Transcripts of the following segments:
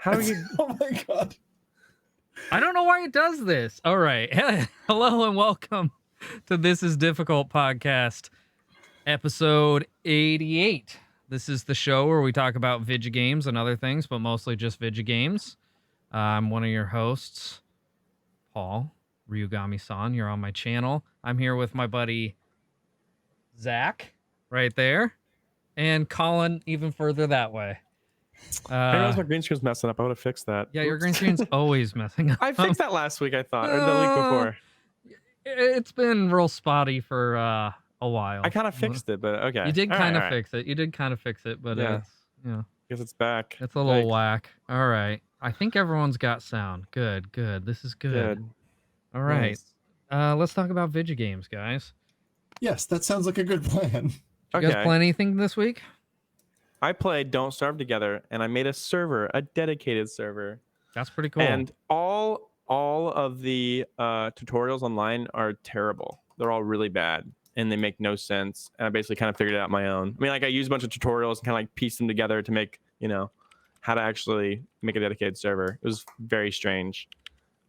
How do you? Oh my god. I don't know why it does this. All right. Hello and welcome to This Is Difficult podcast, episode 88. This is the show where we talk about Vidjya games and other things, but mostly just Vidjya games. I'm one of your hosts, Paul Ryugami-san. You're on my channel. I'm here with my buddy Zach, right there, and Colin even further that way. I realized my green screen's messing up. I would have fixed that. Yeah, your green screen's always messing up. I fixed that last week, I thought, or the week before. It's been real spotty for a while. I kind of fixed it, but okay. You did kind of fix it. You did kind of fix it, but Yeah. it's, you know, Guess it's back. it's a little whack. All right. I think everyone's got sound. Good. This is good. All right. Nice. Let's talk about Vidjya games, guys. Yes, that sounds like a good plan. You guys play anything this week? I played Don't Starve Together, and I made a server, a dedicated server. That's pretty cool. And all of the tutorials online are terrible. They're all really bad, and they make no sense. And I basically kind of figured it out on my own. I mean, like I used a bunch of tutorials and kind of like pieced them together to make, how to actually make a dedicated server. It was very strange.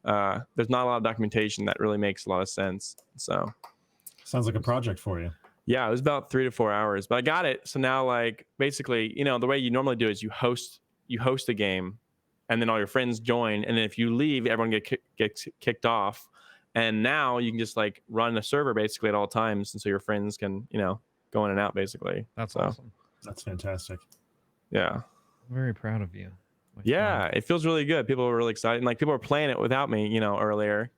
There's not a lot of documentation that really makes a lot of sense. So Sounds like a project for you. yeah, it was about 3 to 4 hours, but I got it. So now, like, basically, the way you normally do is you host a game, and then all your friends join, and then if you leave, everyone gets kicked off. And now you can just like run a server basically at all times, and so your friends can go in and out basically. That's awesome. That's fantastic. Yeah. I'm very proud of you. Yeah, it feels really good. People were really excited, and like people were playing it without me, earlier.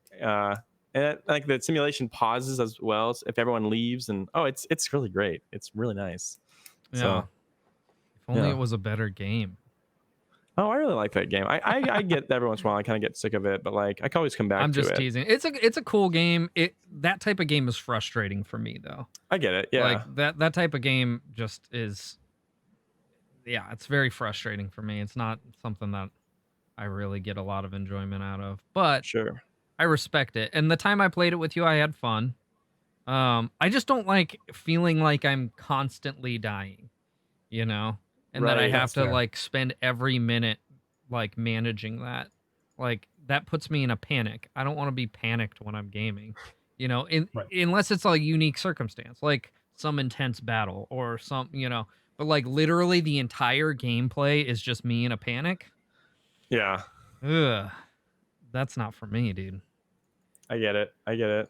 And like the simulation pauses as well if everyone leaves, and it's really great. It's really nice. Yeah. So, if only yeah. it was a better game. Oh, I really like that game. I get every once in a while I kind of get sick of it, but like I can always come back to it. I'm just teasing. It's a cool game. That type of game is frustrating for me though. I get it. Yeah. Like that type of game just is. Yeah, it's very frustrating for me. It's not something that I really get a lot of enjoyment out of. But Sure. I respect it. And the time I played it with you, I had fun. I just don't like feeling like I'm constantly dying, and that I Right, have that's to fair. like spend every minute like managing that. Like that puts me in a panic. I don't want to be panicked when I'm gaming, Right. unless it's a unique circumstance, like some intense battle or some, but like literally the entire gameplay is just me in a panic. Yeah. Ugh. That's not for me, dude. I get it. Yeah.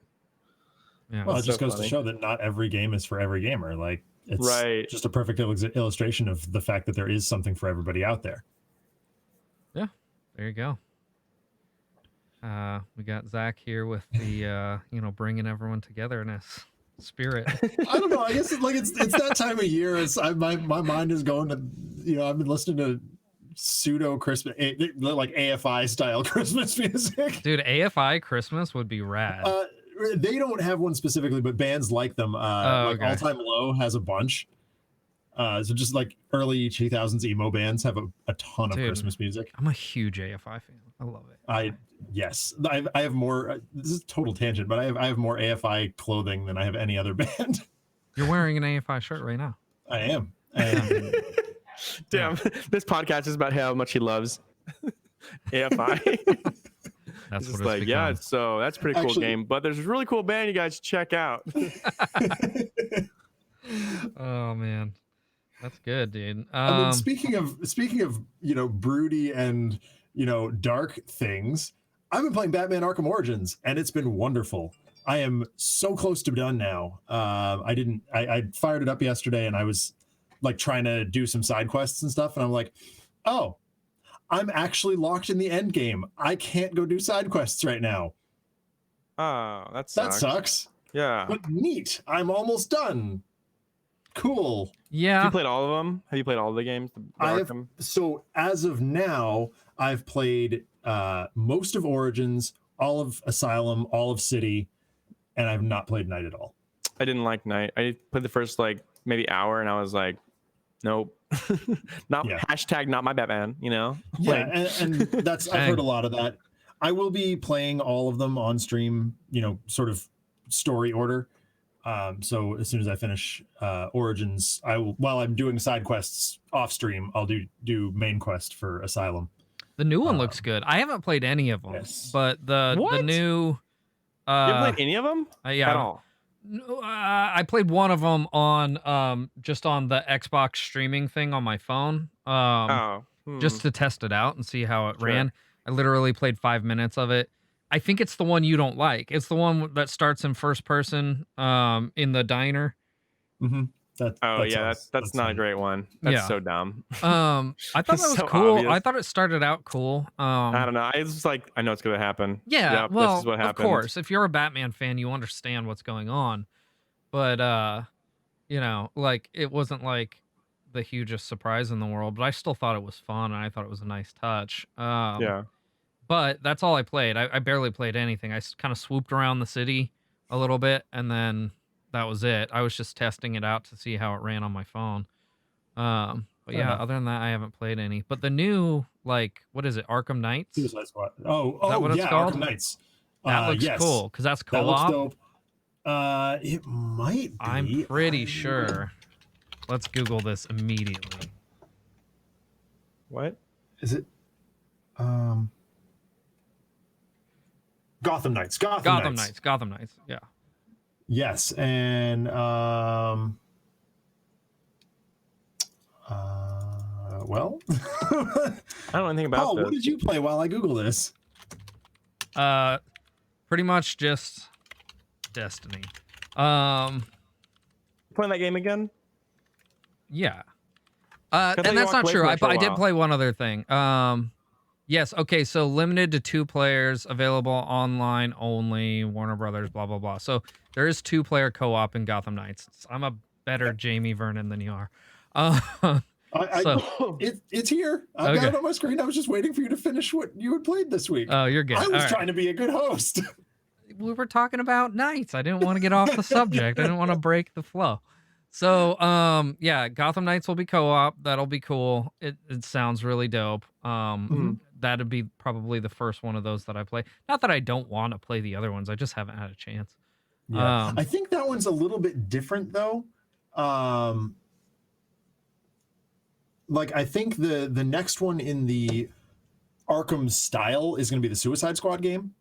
Well, it That's just so goes funny. to show that not every game is for every gamer. Like it's Right. just a perfect illustration of the fact that there is something for everybody out there. There you go. We got Zach here with the, bringing everyone togetherness spirit. I don't know. I guess it's that time of year. My mind is going to, I've been listening to pseudo Christmas, like AFI style Christmas music. Dude, AFI Christmas would be rad. They don't have one specifically, but bands like them. Like okay. All Time Low has a bunch. So just like early 2000s emo bands have a ton of Dude. Christmas music. I'm a huge AFI fan. I love it. I have more. This is a total tangent, but I have more AFI clothing than I have any other band. You're wearing an AFI shirt right now. I am. Damn. This podcast is about how much he loves AFI. That's It's what just like, it's yeah, become. so that's a pretty cool Actually- game, but there's a really cool band you guys should check out. Oh man, that's good, dude. I mean, speaking of broody and dark things, I've been playing Batman Arkham Origins, and it's been wonderful. I am so close to done now. I fired it up yesterday, and I was like trying to do some side quests and stuff, and I'm like, oh, I'm actually locked in the end game. I can't go do side quests right now. Oh, that That sucks. sucks. Yeah. But neat. I'm almost done. Cool. Yeah. Have you played all of them? Have you played all of the games? The Arkham? So as of now, I've played most of Origins, all of Asylum, all of City, and I've not played Night at all. I didn't like Night. I played the first like maybe hour, and I was like, nope. Not Yeah. hashtag not my Batman, Yeah, Like, and that's I've heard a lot of that. I will be playing all of them on stream, sort of story order. So as soon as I finish Origins, I will, while I'm doing side quests off stream, I'll do main quest for Asylum. The new one Um, looks good. I haven't played any of them, Yes. but the What? new You haven't played any of them yeah, at all? no, I played one of them on just on the Xbox streaming thing on my phone. Oh, Just to test it out and see how it Sure. ran. I literally played 5 minutes of it. I think it's the one you don't like. It's the one that starts in first person in the diner. Mm-hmm. Oh that yeah, sounds, that's not a fine. great one. That's Yeah. so dumb. I thought that It's was so cool. I obvious. thought it started out cool. I don't know. It's just like I know it's gonna happen. Yeah, Yep, well, this is what of happened. course, if you're a Batman fan, you understand what's going on. But you know, like it wasn't like the hugest surprise in the world, but I still thought it was fun and I thought it was a nice touch. Yeah. But that's all I played. I barely played anything. I kind of swooped around the city a little bit, and then that was it. I was just testing it out to see how it ran on my phone. But Fair yeah, enough. other than that, I haven't played any. But the new, like, what is it, Arkham Knights? Is Suicide Squad. Oh, that what it's yeah, called? Arkham Knights. That looks Yes, cool because that's that looks co-op. dope. It might be. I'm pretty sure. Let's Google this immediately. What? Is it? Gotham Knights. Gotham Knights. Yeah. Yes, and well, I don't know anything about Paul, this. what did you play while I Google this? Pretty much just Destiny. Playing that game again? Yeah. thought And you that's walked not away true. from I, it for a I did while. play one other thing. Yes. Okay. So limited to 2 players, available online only. Warner Brothers. Blah blah blah. So there is 2-player co-op in Gotham Knights. I'm a better Jamie Vernon than you are. It's here. I've got Okay. it on my screen. I was just waiting for you to finish what you had played this week. Oh, you're good. I was All right. trying to be a good host. We were talking about Knights. I didn't want to get off the subject. I didn't want to break the flow. So, yeah, Gotham Knights will be co-op. That'll be cool. It sounds really dope. That'd be probably the first one of those that I play. Not that I don't want to play the other ones. I just haven't had a chance. Yeah, I think that one's a little bit different though. Like I think the next one in the Arkham style is going to be the Suicide Squad game.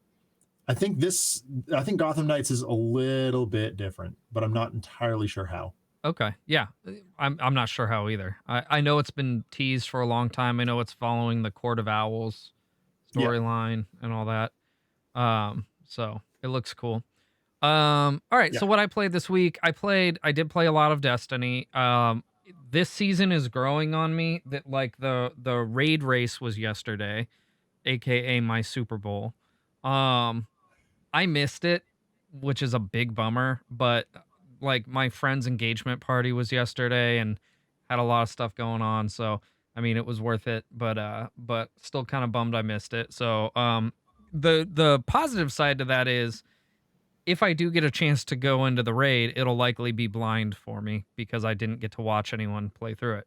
I think Gotham Knights is a little bit different, but I'm not entirely sure how. Okay. Yeah. I'm not sure how either. I know it's been teased for a long time. I know it's following the Court of Owls storyline and all that. So it looks cool. All right. Yeah. So what I played this week, I did play a lot of Destiny. This season is growing on me that like the raid race was yesterday, aka my Super Bowl. I missed it, which is a big bummer, but like my friend's engagement party was yesterday and had a lot of stuff going on, so I mean it was worth it, but still kind of bummed I missed it. So the positive side to that is if I do get a chance to go into the raid, it'll likely be blind for me because I didn't get to watch anyone play through it.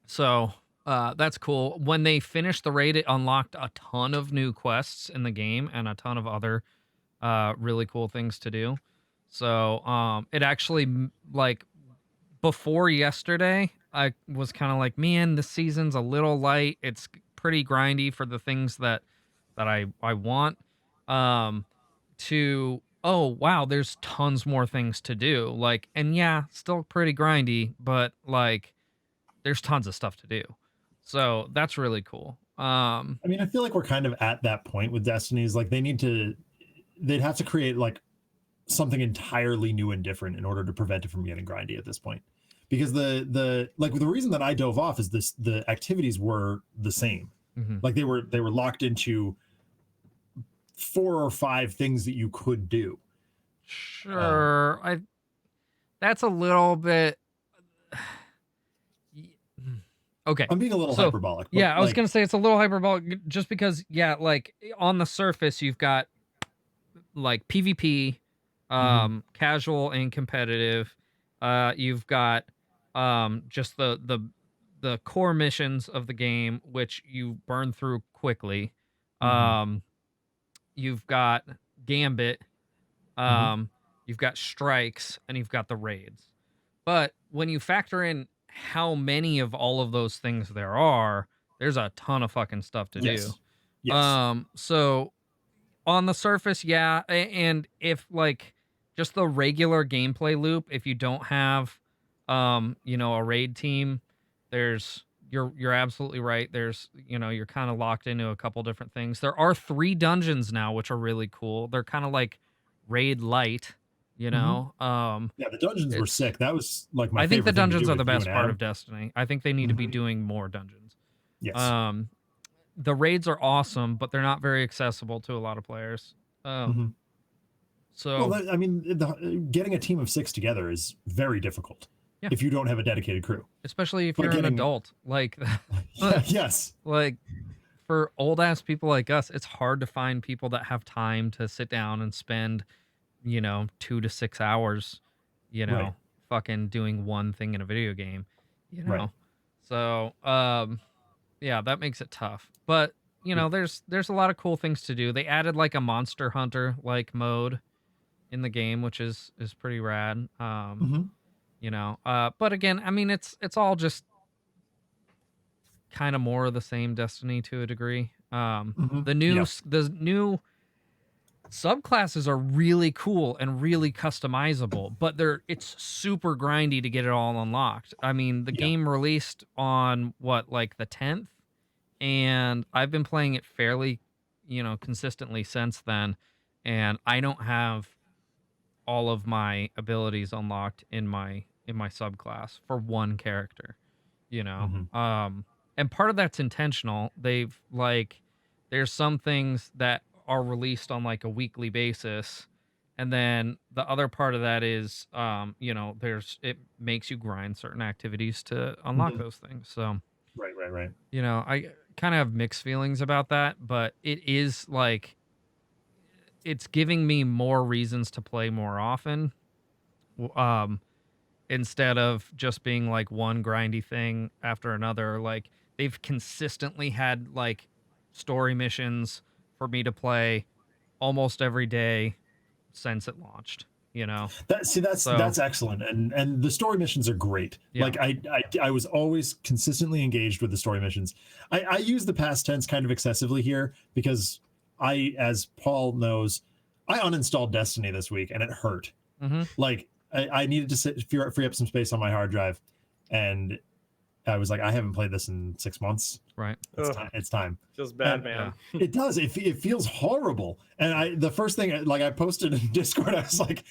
So that's cool. When they finished the raid, it unlocked a ton of new quests in the game and a ton of other really cool things to do. So it actually, like, before yesterday, I was kind of like, man, this season's a little light. It's pretty grindy for the things that I want. Oh wow, there's tons more things to do. Like, and yeah, still pretty grindy, but like there's tons of stuff to do. So that's really cool. I mean, I feel like we're kind of at that point with Destiny's. Like they'd have to create like something entirely new and different in order to prevent it from getting grindy at this point. Because the reason that I dove off is the activities were the same. Mm-hmm. Like they were locked into 4 or 5 things that you could do. Sure. That's a little bit okay. I'm being a little hyperbolic. Yeah, I was gonna say it's a little hyperbolic just because, yeah, like on the surface you've got like PvP, casual and competitive. You've got just the core missions of the game, which you burn through quickly. You've got Gambit, you've got strikes, and you've got the raids. But when you factor in how many of all of those things there are, there's a ton of fucking stuff to Yes. do. Yes. So on the surface, yeah, and if like just the regular gameplay loop, if you don't have, a raid team, you're absolutely right. There's, you're kind of locked into a couple different things. There are 3 dungeons now, which are really cool. They're kind of like raid light, you Mhm. know. Yeah, the dungeons were It's sick. That was like my I think the favorite thing to dungeons do are the with you and best part Adam. of Destiny. I think they need to be Mhm. doing more dungeons. Yes. Um, the raids are awesome, but they're not very accessible to a lot of players. Um, Mhm. Well, so I mean, getting a team of 6 together is very difficult yeah, if you don't have a dedicated crew. especially if But you're an getting, adult, like, yeah, yes, like for old ass people like us, it's hard to find people that have time to sit down and spend, 2 to 6 hours, right, fucking doing one thing in a video game, you right. know. So, yeah, that makes it tough. But Yeah. there's a lot of cool things to do. They added like a monster hunter like mode in the game, which is pretty rad. Hmm. But again, I mean, it's all just kind of more of the same Destiny to a degree. Hmm. Yeah. The new subclasses are really cool and really customizable, but it's super grindy to get it all unlocked. I mean, the Yeah. game released on what, like the 10th, and I've been playing it fairly, consistently since then, and I don't have all of my abilities unlocked in my subclass for one character, you know. Hmm. And part of that's intentional. There's some things that are released on like a weekly basis, and then the other part of that is there's it makes you grind certain activities to unlock Hmm. those things. So, Right. Right. Right. I kind of have mixed feelings about that, but it is like it's giving me more reasons to play more often. Instead of just being like one grindy thing after another. Like they've consistently had like story missions for me to play almost every day since it launched, you know? That's So excellent, and the story missions are great. yeah. Like I was always consistently engaged with the story missions. I use the past tense kind of excessively here because as Paul knows, I uninstalled Destiny this week and it hurt. Mm-hmm. Like I needed to free up some space on my hard drive, and I was like, I haven't played this in 6 months. Right. It's time. It's time. Feels bad, And man. it does. It feels horrible. And the first thing, like I posted in Discord, I was like,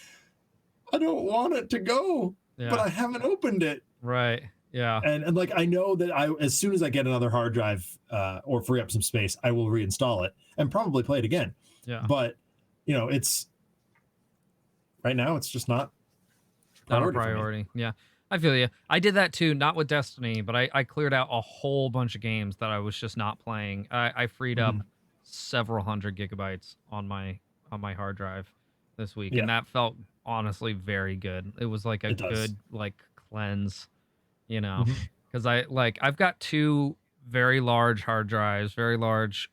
I don't want it to go, but Yeah. I haven't opened it. Right. Yeah. And like I know that as soon as I get another hard drive or free up some space, I will reinstall it and probably play it again. Yeah. But it's right now it's just not Not a priority for me. priority. Yeah. I feel you. I did that too, not with Destiny, but I cleared out a whole bunch of games that I was just not playing. I freed up Mhm. several hundred gigabytes on my hard drive this week, Yeah, and that felt honestly very good. It was like a it does. good like cleanse, you know, Mhm. because I've got 2 very large hard drives, very large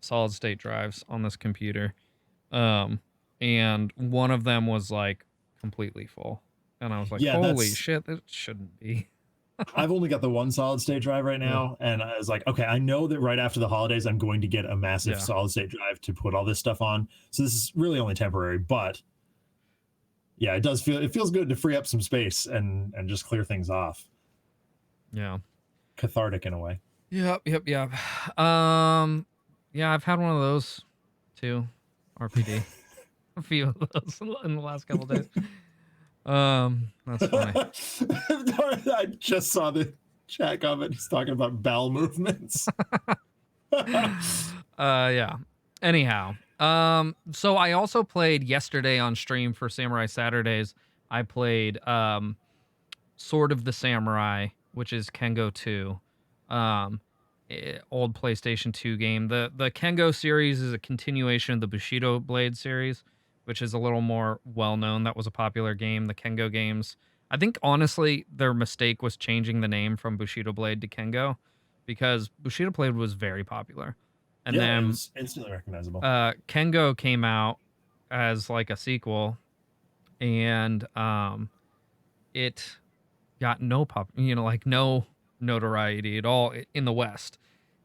solid state drives on this computer. Um, and one of them was like completely full. And I was like, Yeah, holy shit, that shouldn't be. I've only got the one solid state drive right Yeah. now, and I was like, okay, I know that right after the holidays, I'm going to get a massive Yeah. solid state drive to put all this stuff on. So this is really only temporary, but yeah, it feels good to free up some space and just clear things off. Yeah. Cathartic in a way. Yep. Yeah, I've had one of those too. RPD. A few of those in the last couple days. That's funny. I just saw the chat comment. He's talking about bowel movements. Yeah. Anyhow, so I also played yesterday on stream for Samurai Saturdays. I played Sword of the Samurai, which is Kengo 2. Old PlayStation 2 game. The Kengo series is a continuation of the Bushido Blade series, which is a little more well known. That was a popular game. The Kengo games, I think honestly their mistake was changing the name from Bushido Blade to Kengo, because Bushido Blade was very popular. And Yeah, it then was instantly recognizable. Kengo came out as like a sequel, and it got no notoriety at all in the West.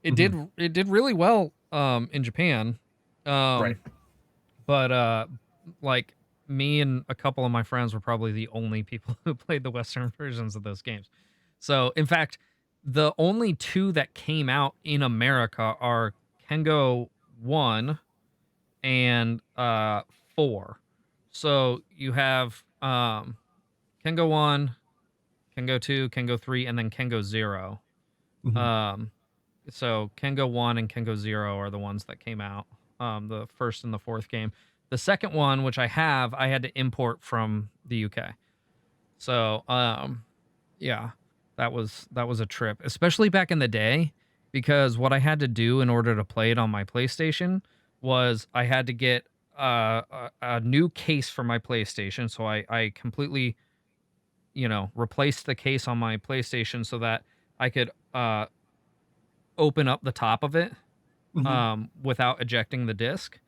It Mhm. did really well in Japan. Right. But like me and a couple of my friends were probably the only people who played the Western versions of those games. So, in fact, the only two that came out in America are Kengo 1 and 4. So, you have Kengo 1, Kengo 2, Kengo 3, and then Kengo 0. Mhm. Um, so Kengo 1 and Kengo 0 are the ones that came out, the first and the fourth game. The second one, which I have, I had to import from the UK. So, yeah, that was a trip, especially back in the day, because what I had to do in order to play it on my PlayStation was I had to get a new case for my PlayStation. So I completely, replaced the case on my PlayStation so that I could open up the top of it Mhm. without ejecting the disc.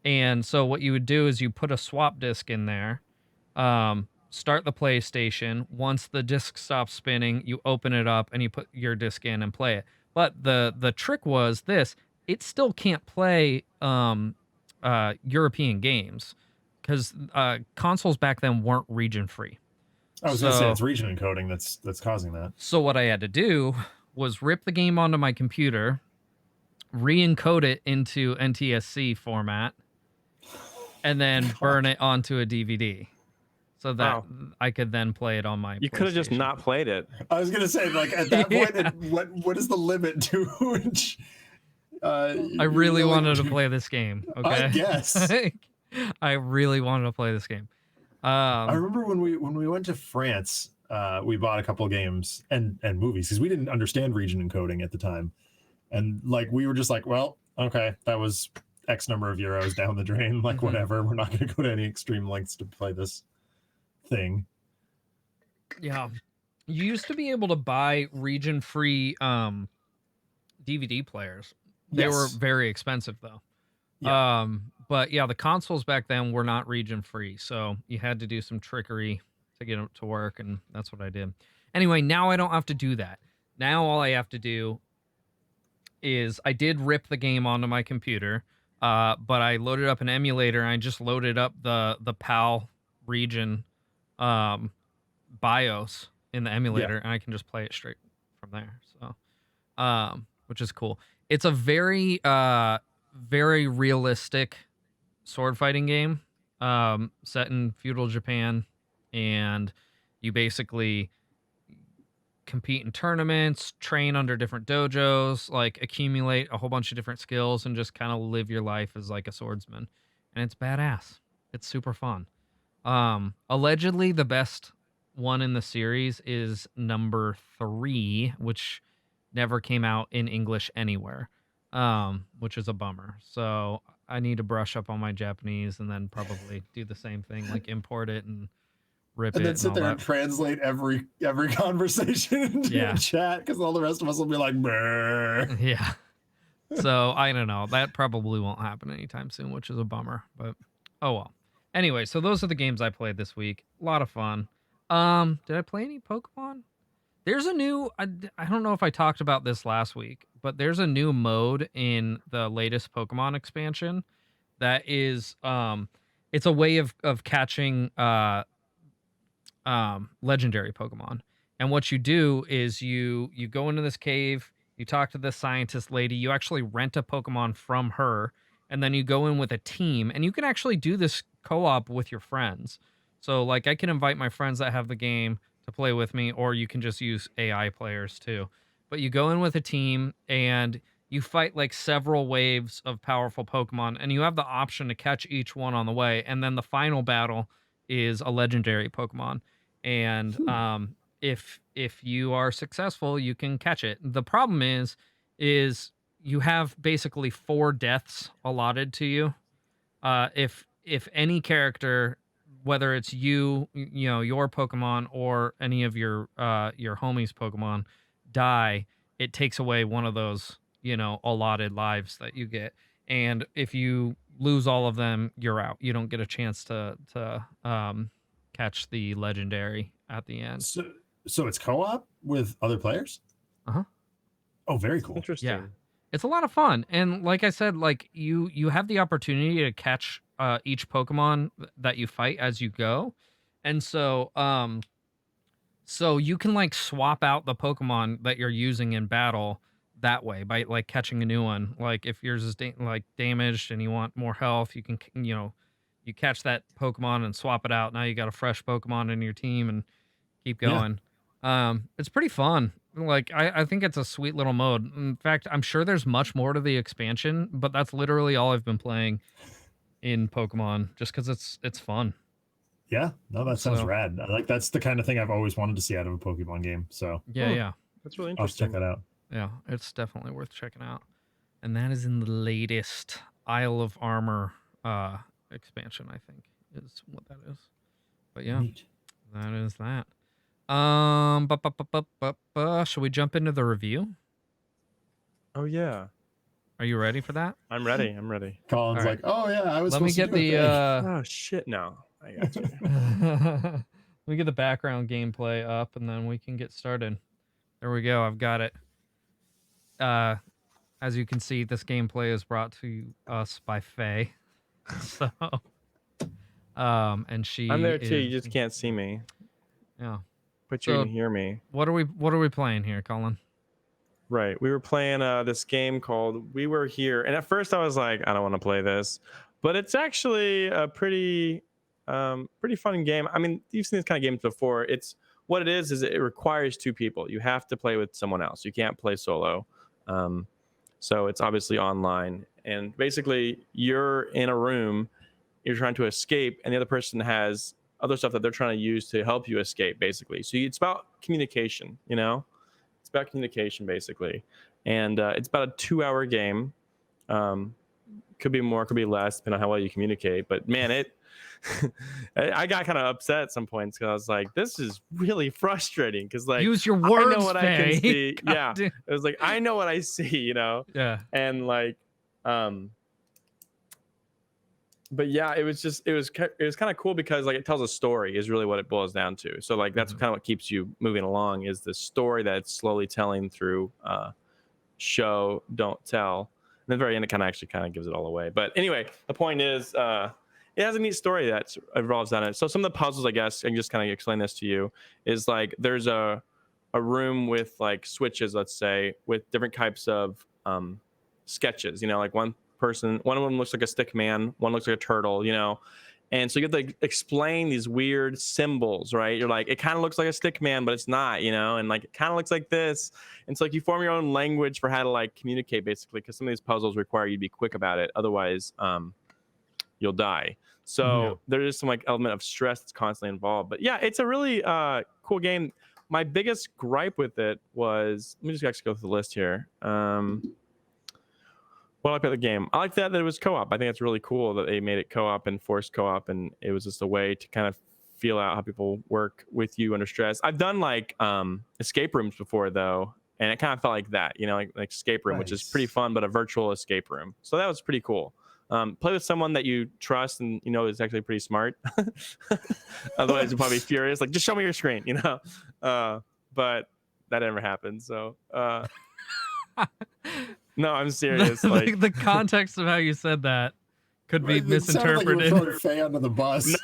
And so what you would do is you put a swap disc in there, start the PlayStation. Once the disc stops spinning, you open it up and you put your disc in and play it. But the trick was this: it still can't play European games because consoles back then weren't region free. I was gonna say it's So region encoding that's causing that. so what I had to do was rip the game onto my computer, re-encode it into NTSC format, and then burn it onto a DVD so that Wow. I could then play it on my You could have just PlayStation. not played it. I was gonna say, like, at that point, Yeah. what is the limit to which I you're really willing wanted to play this game. I Okay. guess. I really wanted to play this game. I remember when we went to France, we bought a couple of games and movies because we didn't understand region encoding at the time, and like we were just like, well, okay, that was X number of euros down the drain, like Mhm. whatever. We're not going to go to any extreme lengths to play this thing. Yeah. You used to be able to buy region free DVD players. They were Yes. very expensive though. Yeah. But yeah, the consoles back then were not region free, so you had to do some trickery to get it to work, and that's what I did. Anyway, now I don't have to do that. Now all I have to do is I did rip the game onto my computer, but I loaded up an emulator and I just loaded up the PAL region um, BIOS in the Yeah. emulator, and I can just play it straight from there. So, which is cool. It's a very realistic sword fighting game, set in feudal Japan, and you basically compete in tournaments, train under different dojos, like accumulate a whole bunch of different skills, and just kind of live your life as like a swordsman. And it's badass. It's super fun. Allegedly, the best one in the series is number 3, which never came out in English anywhere, which is a bummer. So I need to brush up on my Japanese and then probably do the same thing, like import it and rip And it then and sit all there and that. translate every conversation into Yeah. a chat because all the rest of us will be like, "Brr." Yeah. So I don't know. That probably won't happen anytime soon, which is a bummer. But oh well. Anyway, so those are the games I played this week. A lot of fun. Did I play any Pokemon? There's a new. I don't know if I talked about this last week, but there's a new mode in the latest Pokemon expansion that is it's a way of catching legendary Pokemon. And what you do is you go into this cave, you talk to this scientist lady, you actually rent a Pokemon from her, and then you go in with a team, and you can actually do this co-op with your friends. So like I can invite my friends that have the game to play with me, or you can just use AI players too. But you go in with a team and you fight like several waves of powerful Pokemon, and you have the option to catch each one on the way, and then the final battle is a legendary Pokemon. And if you are successful, you can catch it. The problem is you have basically 4 deaths allotted to you. If any character, whether it's your Pokemon or any of your homies Pokemon die, it takes away one of those, allotted lives that you get. And if you lose all of them, you're out. You don't get a chance to catch the legendary at the end. So it's co-op with other players? Oh, very cool. Interesting. Yeah. It's a lot of fun. And like I said, like you have the opportunity to catch each Pokemon that you fight as you go. And so you can like swap out the Pokemon that you're using in battle that way by like catching a new one. Like if yours is like damaged and you want more health, you can you catch that Pokemon and swap it out. Now you got a fresh Pokemon in your team and keep Yeah. going. It's pretty fun. Like I think it's a sweet little mode. In fact, I'm sure there's much more to the expansion, but that's literally all I've been playing in Pokemon just because it's fun. Yeah, no, that sounds So- rad. Like that's the kind of thing I've always wanted to see out of a Pokemon game. So Yeah, Hmm. yeah. That's really I'll have to check interesting. that out. Yeah, it's definitely worth checking out. And that is in the latest Isle of Armor expansion, I think, is what that is. But yeah, Neat. that is that. Shall we jump into the review? Oh yeah, Are you ready for that? I'm ready. I'm ready. Colin's All right. like, oh yeah, I was. Let me supposed get to do the a thing." Oh shit! No, I got you. let me get the background gameplay up and then we can get started. There we go. I've got it. As you can see, this gameplay is brought to us by Faye. So and she I'm there too. is, You just can't see me, yeah. but you So- can hear me. What are we playing here, Colin? Right. We were playing this game called We Were Here, and at first I was like, I don't want to play this, but it's actually a pretty fun game. I mean, you've seen this kind of games before. It's what it is it requires two people. You have to play with someone else. You can't play solo. So it's obviously online, and basically you're in a room, you're trying to escape, and the other person has other stuff that they're trying to use to help you escape, basically. So it's about communication, you know? It's about communication, basically. And it's about a 2-hour game. Could be more, could be less, depending on how well you communicate. But man, I got kind of upset at some points because I was like, this is really frustrating. Because like, Use your I words, know what I Faye. can see. God Yeah, damn- it was like I know what I see, you know. Yeah. And like, but yeah, it was kind of cool because like it tells a story is really what it boils down to. So like that's Mhm. kind of what keeps you moving along is the story that it's slowly telling through show don't tell. And at the very end it kind of gives it all away. But anyway, the point is it has a neat story that revolves on it. So some of the puzzles, I guess, I can just kind of explain this to you, is like there's a room with like switches, let's say, with different types of sketches, you know, like one of them looks like a stick man, one looks like a turtle, you know. And so you have to like, explain these weird symbols, right? You're like, it kind of looks like a stick man, but it's not, you know, and like it kind of looks like this. And so like you form your own language for how to like communicate, basically, because some of these puzzles require you to be quick about it, otherwise you'll die. So Yeah. there is some like element of stress that's constantly involved. But yeah, it's a really cool game. My biggest gripe with it was, let me just actually go through the list here. Well, I like about the game. I like that it was co-op. I think it's really cool that they made it co-op and forced co-op, and it was just a way to kind of feel out how people work with you under stress. I've done like escape rooms before though, and it kind of felt like that, you know, like escape room, which is pretty Nice. fun, but a virtual escape room. So that was pretty cool. Play with someone that you trust and you know is actually pretty smart. Otherwise, you'll probably be furious. Like, just show me your screen, you know. But that never happened. So. No, I'm serious. Like, the context of how you said that could be It sounded like you were misinterpreted. throwing Faye under the bus.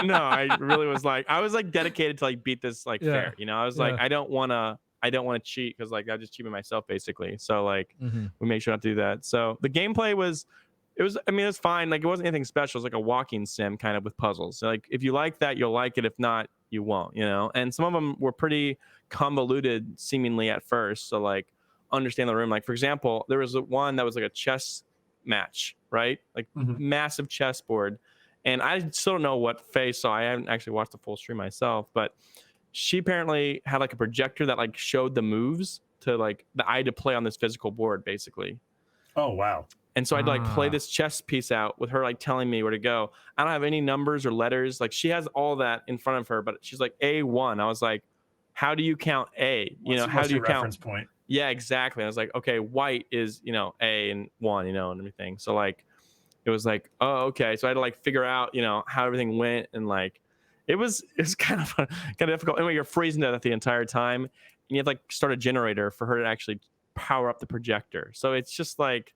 no. I really was like, I was like dedicated to like beat this like Yeah. fair. You know, I was like, Yeah. I don't want to cheat because like I just cheated myself basically. So like Mhm. we make sure not to do that. So the gameplay was fine. Like it wasn't anything special. It was like a walking sim kind of with puzzles. So, like if you like that, you'll like it. If not, you won't. You know. And some of them were pretty convoluted seemingly at first. So like understand the room. Like for example, there was one that was like a chess match, right? Like Mhm. massive chessboard. And I still don't know what Faye saw. I haven't actually watched the full stream myself, but she apparently had like a projector that like showed the moves to like the eye to play on this physical board, basically. Oh wow. And so I'd like play Ah. this chess piece out with her like telling me where to go. I don't have any numbers or letters. Like she has all that in front of her, but she's like A1. I was like, how do you count A? You know, how What's do you your count? reference point? Yeah, exactly. I was like, okay, white is, you know, A and 1, you know, and everything. So like it was like, oh, okay. So I had to like figure out, you know, how everything went, and like it was kind of difficult. Anyway, you're freezing to death the entire time. and you have to like start a generator for her to actually power up the projector. So it's just like,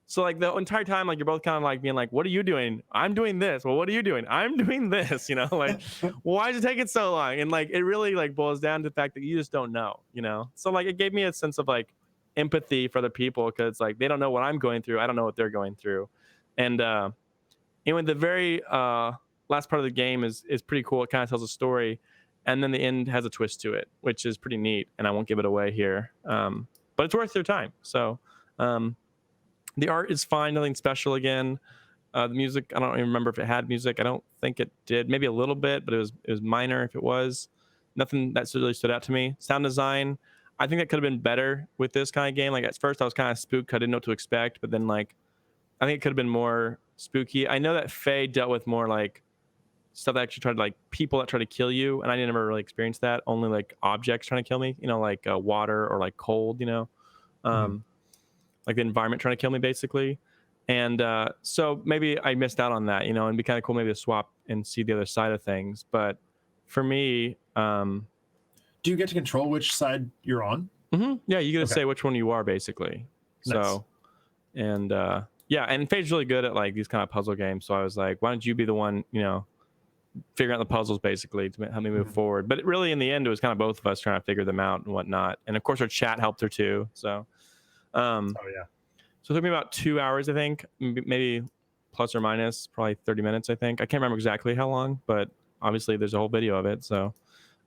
so like the entire time, like you're both kind of like being like, what are you doing? I'm doing this. Well, what are you doing? I'm doing this, you know, like, why is it taking so long? And like, it really like boils down to the fact that you just don't know, you know? So like, it gave me a sense of like empathy for other people, because like, they don't know what I'm going through. I don't know what they're going through. And anyway, the very last part of the game is pretty cool. It kind of tells a story. And then the end has a twist to it, which is pretty neat. And I won't give it away here. But it's worth your time. So, the art is fine, nothing special again. The music, I don't even remember if it had music. I don't think it did. Maybe a little bit, but it was minor if it was. Nothing that really stood out to me. Sound design, I think that could have been better with this kind of game. Like at first I was kind of spooked. I didn't know what to expect, but then like I think it could have been more spooky. I know that Faye dealt with more like stuff that actually tried to like people that try to kill you, and I never really experienced that. Only like objects trying to kill me, you know, like water or like cold, you know. Like the environment trying to kill me basically. And so maybe I missed out on that, you know, and it'd be kind of cool maybe to swap and see the other side of things. But for me, Do you get to control which side you're on? yeah, you get to say which one you are basically. Nice. So, and yeah, and Faye's really good at like these kind of puzzle games. So I was like, why don't you be the one, you know, figuring out the puzzles basically to help me move forward. But really in the end, it was kind of both of us trying to figure them out and whatnot. And of course our chat helped her too. So, Oh yeah. so it took me about 2 hours, I think, maybe plus or minus, probably 30 minutes, I think. I can't remember exactly how long, but obviously there's a whole video of it. So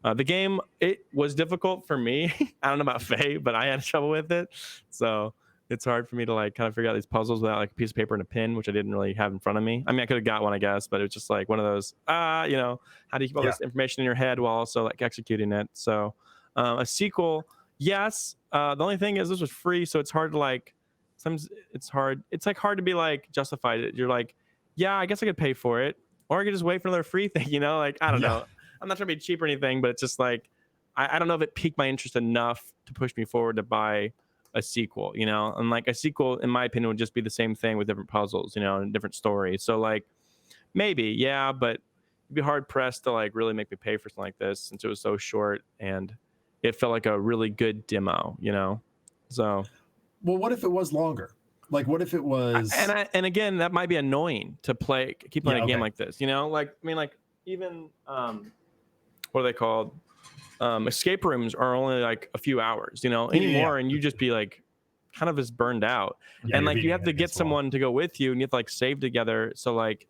the game, it was difficult for me. I don't know about Faye, but I had trouble with it. So it's hard for me to like kind of figure out these puzzles without like a piece of paper and a pen, which I didn't really have in front of me. I mean, I could have got one, I guess, but it was just like one of those, you know, how do you keep all this information in your head while also like executing it? So a sequel, yes. The only thing is this was free, so it's hard to like, sometimes it's hard. It's like hard to be like justified. You're like, yeah, I guess I could pay for it, or I could just wait for another free thing, you know? Like, I don't know. I'm not trying to be cheap or anything, but it's just like, I don't know if it piqued my interest enough to push me forward to buy a sequel, you know? And like a sequel, in my opinion, would just be the same thing with different puzzles, you know, and different stories. So like, maybe, yeah, but it'd be hard pressed to like really make me pay for something like this since it was so short and it felt like a really good demo, you know? So, well, what if it was longer? Like, what if it was? And again, that might be annoying to keep playing a game like this, you know? Like, I mean, like even what are they called? Escape rooms are only like a few hours, you know, anymore, and you just be like kind of as burned out, and like you have to get someone to go with you, and you have to like save together. So like,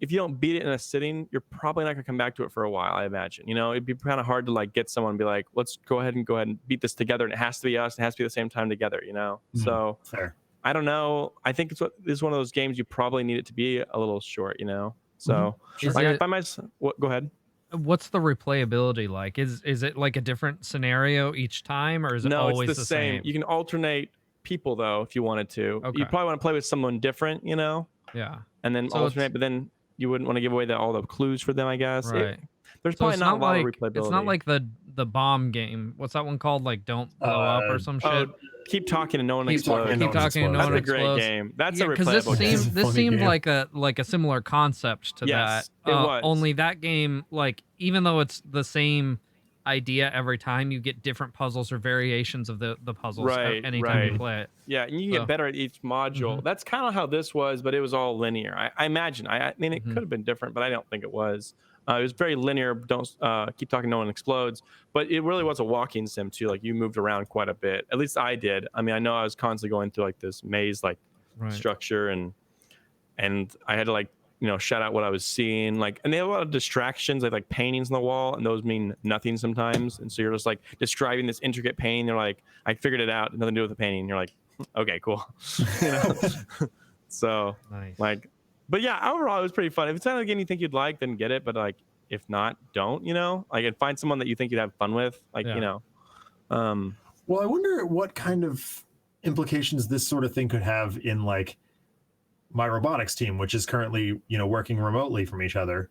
if you don't beat it in a sitting, you're probably not gonna come back to it for a while, I imagine. You know, it'd be kind of hard to like get someone and be like, let's go ahead and beat this together, and it has to be us, it has to be the same time together, you know. So fair. I don't know. I think this is one of those games you probably need it to be a little short, you know. So like I find myself. Go ahead. What's the replayability like? Is it like a different scenario each time, or is it always it's the same? You can alternate people though if you wanted to. Okay. You probably want to play with someone different, you know. Yeah. And then alternate, but then you wouldn't want to give away all the clues for them, I guess. Right. There's probably not a lot of replayability. It's not like the bomb game. What's that one called? Like Don't Blow Up or some shit. Keep talking and no one explodes. Keep talking and no one explodes. That's a great game. That's a replayable game. This seemed game. like a similar concept to that. It was. Only that game, like even though it's the same idea every time, you get different puzzles or variations of the puzzles anytime you play it. Yeah, and you can get better at each module. That's kind of how this was, but it was all linear. I imagine. I mean, it could have been different, but I don't think it was. It was very linear. Don't keep talking, no one explodes. But it really was a walking sim too. Like you moved around quite a bit. At least I did. I mean, I know I was constantly going through like this maze like structure, and I had to like, you know, shout out what I was seeing. Like, and they have a lot of distractions, like paintings on the wall, and those mean nothing sometimes. And so you're just like describing this intricate painting. They're like, I figured it out. Nothing to do with the painting. And you're like, okay, cool. You know? So like. But yeah, overall, it was pretty fun. If it's not a game you think you'd like, then get it. But like, if not, don't, you know, like, and find someone that you think you'd have fun with, like, you know. Well, I wonder what kind of implications this sort of thing could have in like my robotics team, which is currently, you know, working remotely from each other.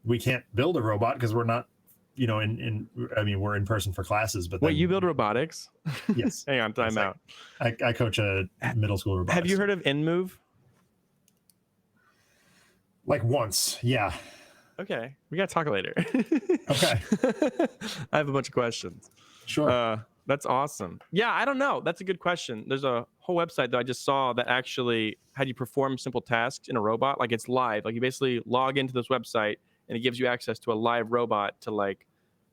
We can't build a robot because we're not, you know, I mean, we're in person for classes, but wait, you build robotics? Yes. Hang on, time out. I coach a middle school robotics. Have you heard of InMove? Like once, yeah. Okay, we gotta talk later. Okay. I have a bunch of questions. That's awesome. Yeah, I don't know. That's a good question. There's a whole website that I just saw that actually had you perform simple tasks in a robot. Like it's live. Like you basically log into this website and it gives you access to a live robot to like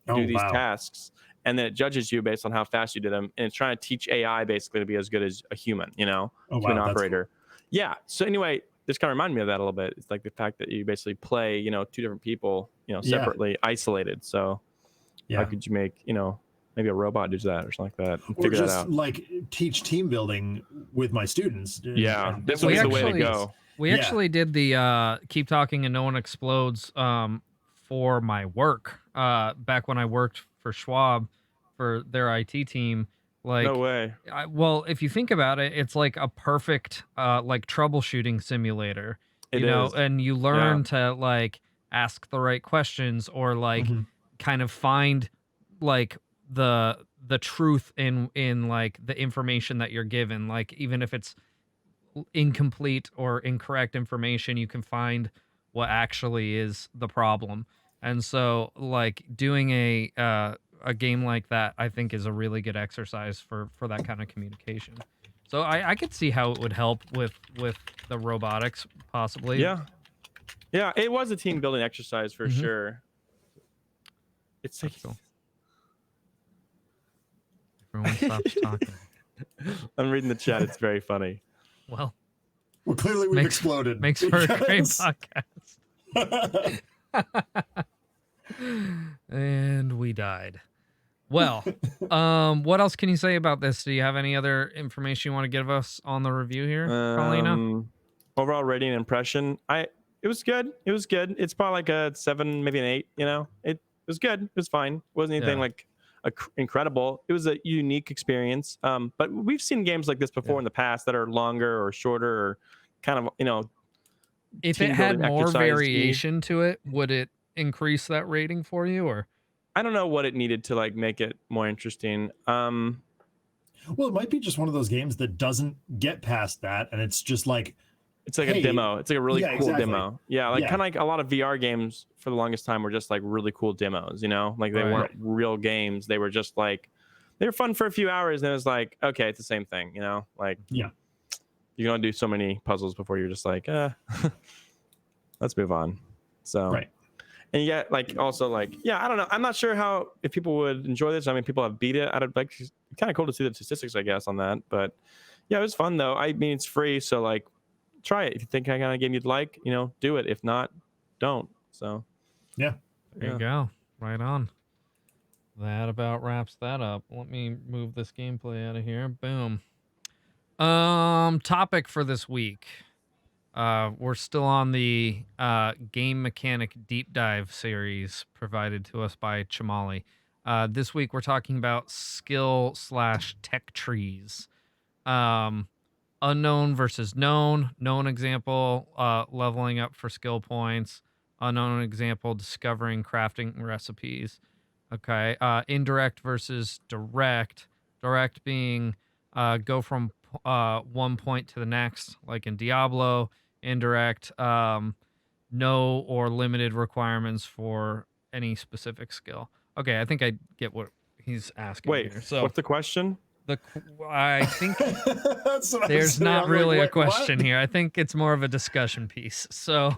do these tasks. And then it judges you based on how fast you did them. And it's trying to teach AI basically to be as good as a human, human operator. Cool. Yeah. So anyway, this kind of reminded me of that a little bit. It's like the fact that you basically play, two different people, separately isolated. So how could you make, maybe a robot does that or something like that and figure that out. Like teach team building with my students. Yeah, this would be the way to go. We actually did the Keep Talking and No One Explodes for my work back when I worked for Schwab for their IT team. Like, no way. Well, if you think about it, it's like a perfect like troubleshooting simulator. It is. And you learn to like ask the right questions or like kind of find like the truth in like the information that you're given. Like even if it's incomplete or incorrect information, you can find what actually is the problem. And so like doing a game like that, I think is a really good exercise for that kind of communication. So I could see how it would help with the robotics possibly. Yeah, it was a team building exercise for sure. It's like cool. Everyone stops talking. I'm reading the chat. It's very funny. Well, clearly we've exploded. Makes for a great podcast. And we died. Well, what else can you say about this? Do you have any other information you want to give us on the review here, Paulina? Overall rating and impression, it was good. It was good. It's probably like a 7, maybe an 8. It was good. It was fine. It wasn't anything like incredible. It was a unique experience. But we've seen games like this before in the past that are longer or shorter or kind of, if it had more variation to it, would it increase that rating for you? Or I don't know what it needed to like make it more interesting. Well, it might be just one of those games that doesn't get past that, and it's just like it's like a demo. It's like a really cool demo. Yeah, like kind of like a lot of VR games for the longest time were just like really cool demos, like they weren't real games. They were just like they were fun for a few hours, and it was like, okay, it's the same thing, like you're gonna do so many puzzles before you're just like, let's move on. So and yet like also like I don't know, I'm not sure how if people would enjoy this. I mean, people have beat it. I'd like kind of cool to see the statistics, I guess, on that. But yeah, it was fun though. I mean, it's free, so like try it if you think I kind of game you'd like, do it. If not, don't. So there you go. Right on. That about wraps that up. Let me move this gameplay out of here. Boom. Topic for this week. We're still on the game mechanic deep dive series provided to us by Chamali. This week we're talking about skill/tech trees. Unknown versus known. Known example, leveling up for skill points. Unknown example, discovering crafting recipes. Okay. Indirect versus direct. Direct being go from one point to the next, like in Diablo. Indirect, no or limited requirements for any specific skill. Okay, I think I get what he's asking. Wait, here. So what's the question? I think there's not really a question here. I think it's more of a discussion piece. So,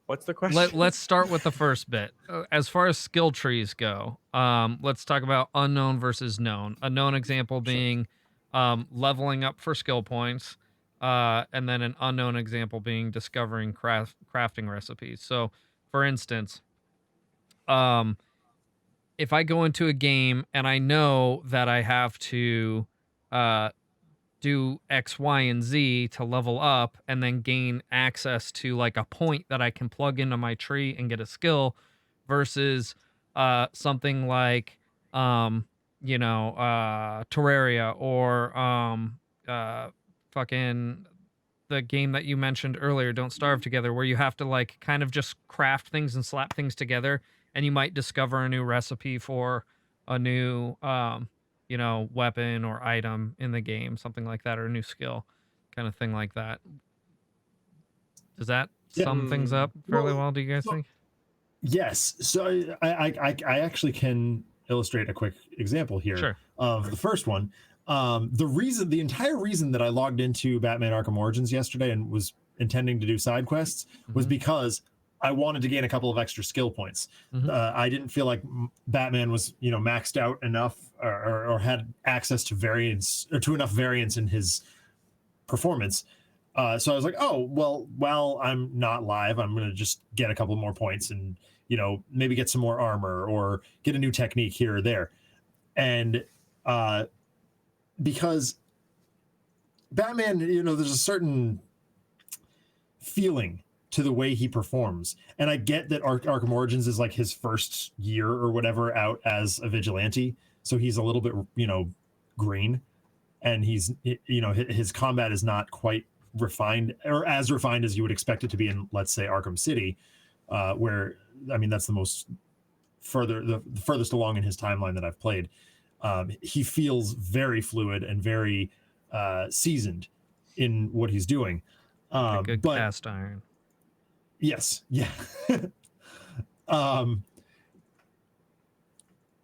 what's the question? Let's start with the first bit. As far as skill trees go, let's talk about unknown versus known. A known example being leveling up for skill points, and then an unknown example being discovering crafting recipes. So, for instance, if I go into a game and I know that I have to do X, Y, and Z to level up and then gain access to like a point that I can plug into my tree and get a skill versus something like Terraria or fucking the game that you mentioned earlier, Don't Starve Together, where you have to like kind of just craft things and slap things together, and you might discover a new recipe for a new weapon or item in the game, something like that, or a new skill, kind of thing like that. Does that sum things up fairly well, do you guys think? Yes. So I actually can illustrate a quick example here Sure. of the first one. The entire reason that I logged into Batman Arkham Origins yesterday and was intending to do side quests was Mhm. because I wanted to gain a couple of extra skill points. Mhm. I didn't feel like Batman was, maxed out enough, or had access to variance, or to enough variance in his performance. So I was like, oh, well, while I'm not live, I'm going to just get a couple more points and, maybe get some more armor or get a new technique here or there. And uh, because Batman, there's a certain feeling to the way he performs. And I get that Arkham Origins is like his first year or whatever out as a vigilante. So he's a little bit, green. And his combat is not quite refined, or as refined as you would expect it to be in, let's say, Arkham City, where, I mean, that's the furthest along in his timeline that I've played. He feels very fluid and very seasoned in what he's doing. A good But cast iron. yes, yeah. um,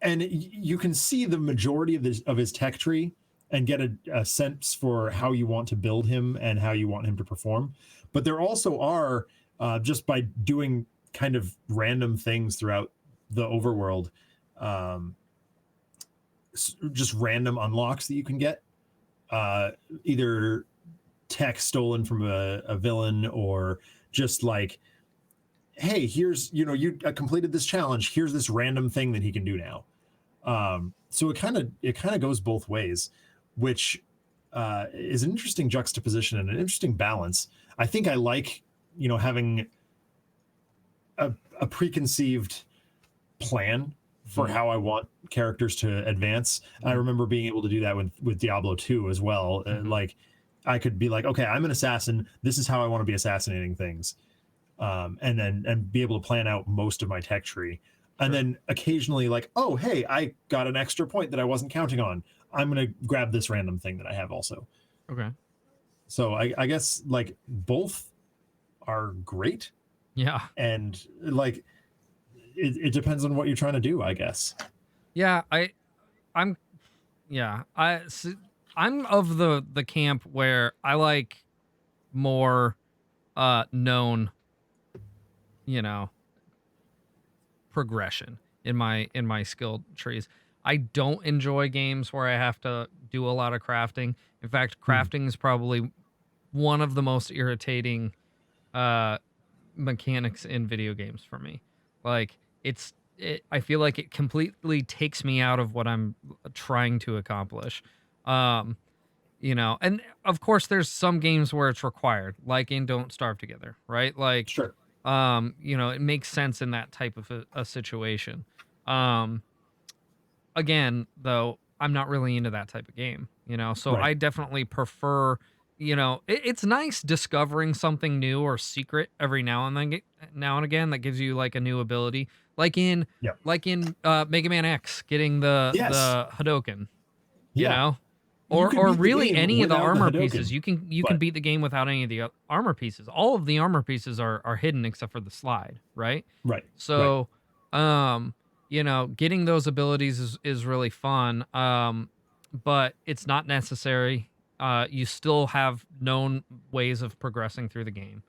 and you can see the majority of his tech tree and get a sense for how you want to build him and how you want him to perform. But there also are, just by doing kind of random things throughout the overworld, um, just random unlocks that you can get, either tech stolen from a villain, or just like, hey, here's, you completed this challenge, here's this random thing that he can do now. So it kind of goes both ways, which is an interesting juxtaposition and an interesting balance. I think I like, having a preconceived plan for how I want characters to advance. I remember being able to do that with Diablo 2 as well. Like, I could be like, okay, I'm an assassin, this is how I want to be assassinating things, and be able to plan out most of my tech tree. And then occasionally, like, oh, hey, I got an extra point that I wasn't counting on, I'm gonna grab this random thing that I have also. Okay. So I guess, like, both are great, Yeah. and like, it depends on what you're trying to do, I guess. Yeah. I'm. Yeah. I'm of the camp where I like more known, you know, progression in my skill trees. I don't enjoy games where I have to do a lot of crafting. In fact, Hmm. crafting is probably one of the most irritating uh mechanics in video games for me. Like, I feel like it completely takes me out of what I'm trying to accomplish. Um and of course there's some games where it's required, like in Don't Starve Together, right? Like, Sure. it makes sense in that type of a situation. Um Again, though, I'm not really into that type of game, so Right. I definitely prefer, it's nice discovering something new or secret every now and again that gives you like a new ability, like in Yeah. Mega Man X getting the Yes. Hadoken, you Yeah. know, You can or beat the really game any of the without the armor Hadoken, pieces. You can but beat the game without any of the armor pieces. All of the armor pieces are hidden except for the slide, right? right. Right. So, getting those abilities is really fun. But it's not necessary. You still have known ways of progressing through the game,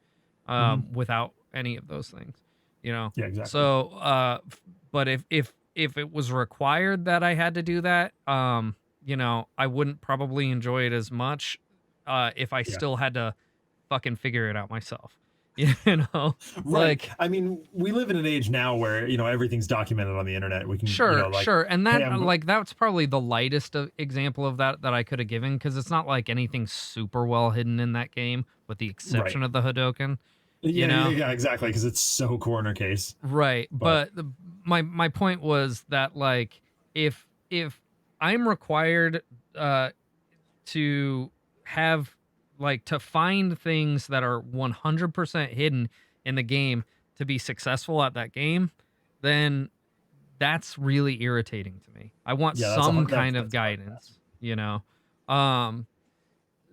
Hmm. without any of those things, you know. Yeah. Exactly. So, but if it was required that I had to do that, I wouldn't probably enjoy it as much, if I Yeah. still had to fucking figure it out myself. You know, Right. like, I mean, we live in an age now where, everything's documented on the internet. We can, sure, like, sure. And hey, that, like, that's probably the lightest example of that I could have given, because it's not like anything super well hidden in that game, with the right. exception of the Hadoken, you Yeah, yeah, know? yeah, exactly. Because it's so corner case. Right. But But my point was that, like, if I'm required to have, like, to find things that are 100% hidden in the game to be successful at that game, then that's really irritating to me. I want yeah, some kind of that's a hard pass. guidance. Um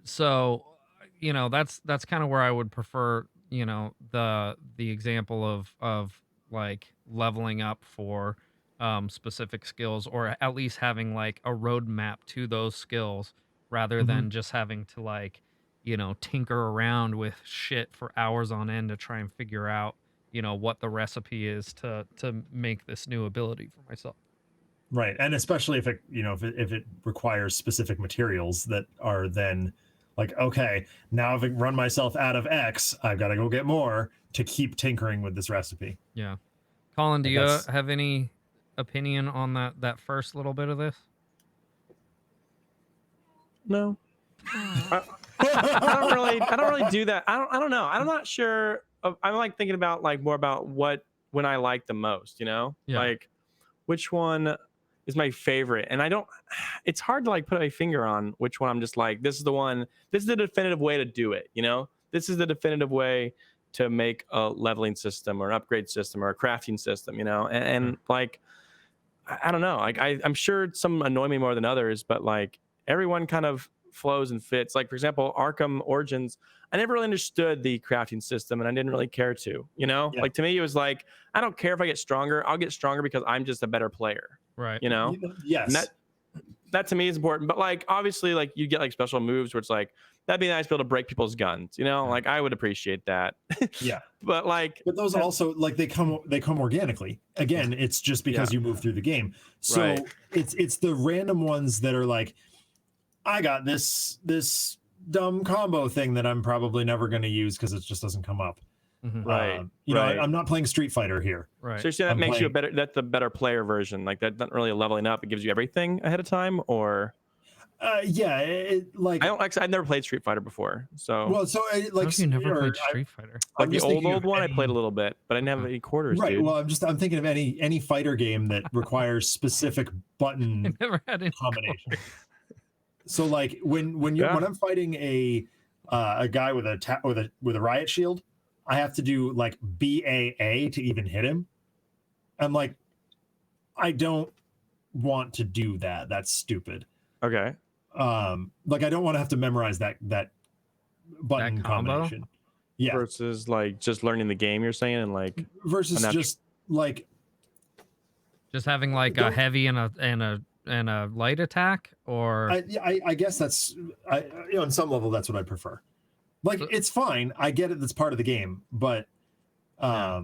so that's kind of where I would prefer, the example of like leveling up for specific skills, or at least having like a roadmap to those skills rather Mhm. than just having to like, tinker around with shit for hours on end to try and figure out, what the recipe is to make this new ability for myself. Right, and especially if it, if it requires specific materials that are then like, okay, now if I run myself out of X, I've got to go get more to keep tinkering with this recipe. Yeah. Colin, do Like you that's have any opinion on that first little bit of this? No. I don't really do that. I don't know. I'm not sure. I'm like thinking about like more about when I like the most, Yeah. like which one is my favorite. And I don't, it's hard to like put a finger on which one I'm just like, this is the one, this is the definitive way to do it. This is the definitive way to make a leveling system or an upgrade system or a crafting system, and like, I don't know. Like I'm sure some annoy me more than others, but like everyone kind of flows and fits. Like for example, Arkham Origins, I never really understood the crafting system, and I didn't really care to. Yeah. Like to me, it was like I don't care if I get stronger. I'll get stronger because I'm just a better player. Right. Yes. And that to me is important. But like obviously, like you get like special moves where it's like that'd be nice to be able to break people's guns. Like I would appreciate that. Yeah. But like, But those also like they come organically. Again, it's just because you move through the game. So Right. it's the random ones that are like, I got this dumb combo thing that I'm probably never going to use because it just doesn't come up. Mhm. Right. Right. I'm not playing Street Fighter here. Right. So you're saying that I'm makes you a playing- better. That's the better player version. Like that's not really a leveling up. It gives you everything ahead of time, or Yeah, like I don't like. I've never played Street Fighter before, so well, so How like have you never or played I- Street Fighter? like I'm the just thinking old of one, I any- played a little bit, but I didn't have any quarters, Right. dude. Well, I'm thinking of any fighter game that requires specific I button never had any combination. So like when I'm fighting a guy with with a riot shield, I have to do like BAA to even hit him. I'm like, I don't want to do that. That's stupid. Okay. Like I don't want to have to memorize that button That combo? combination. Yeah. Versus like just learning the game, you're saying, and like Versus natural- just like Just having like a Don't- heavy and a light attack, or I guess that's on some level that's what I prefer. Like it's fine. I get it. That's part of the game, but I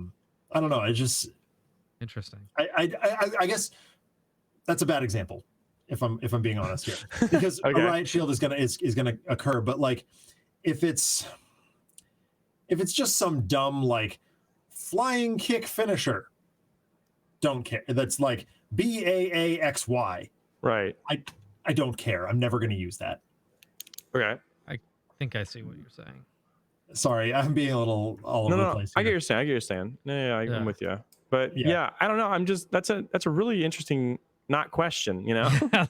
don't know. I just interesting. I guess that's a bad example if I'm being honest here, because Okay. a riot shield is gonna occur, but like if it's just some dumb like flying kick finisher, don't care. That's like BAAXY. right. I don't care. I'm never going to use that. Okay. I think I see what you're saying. Sorry, I'm being a little all over the No. place. I get here. what you're saying. I get what you're saying. Yeah, Yeah. I'm with you. But Yeah. yeah, I don't know. I'm just that's a really interesting not question.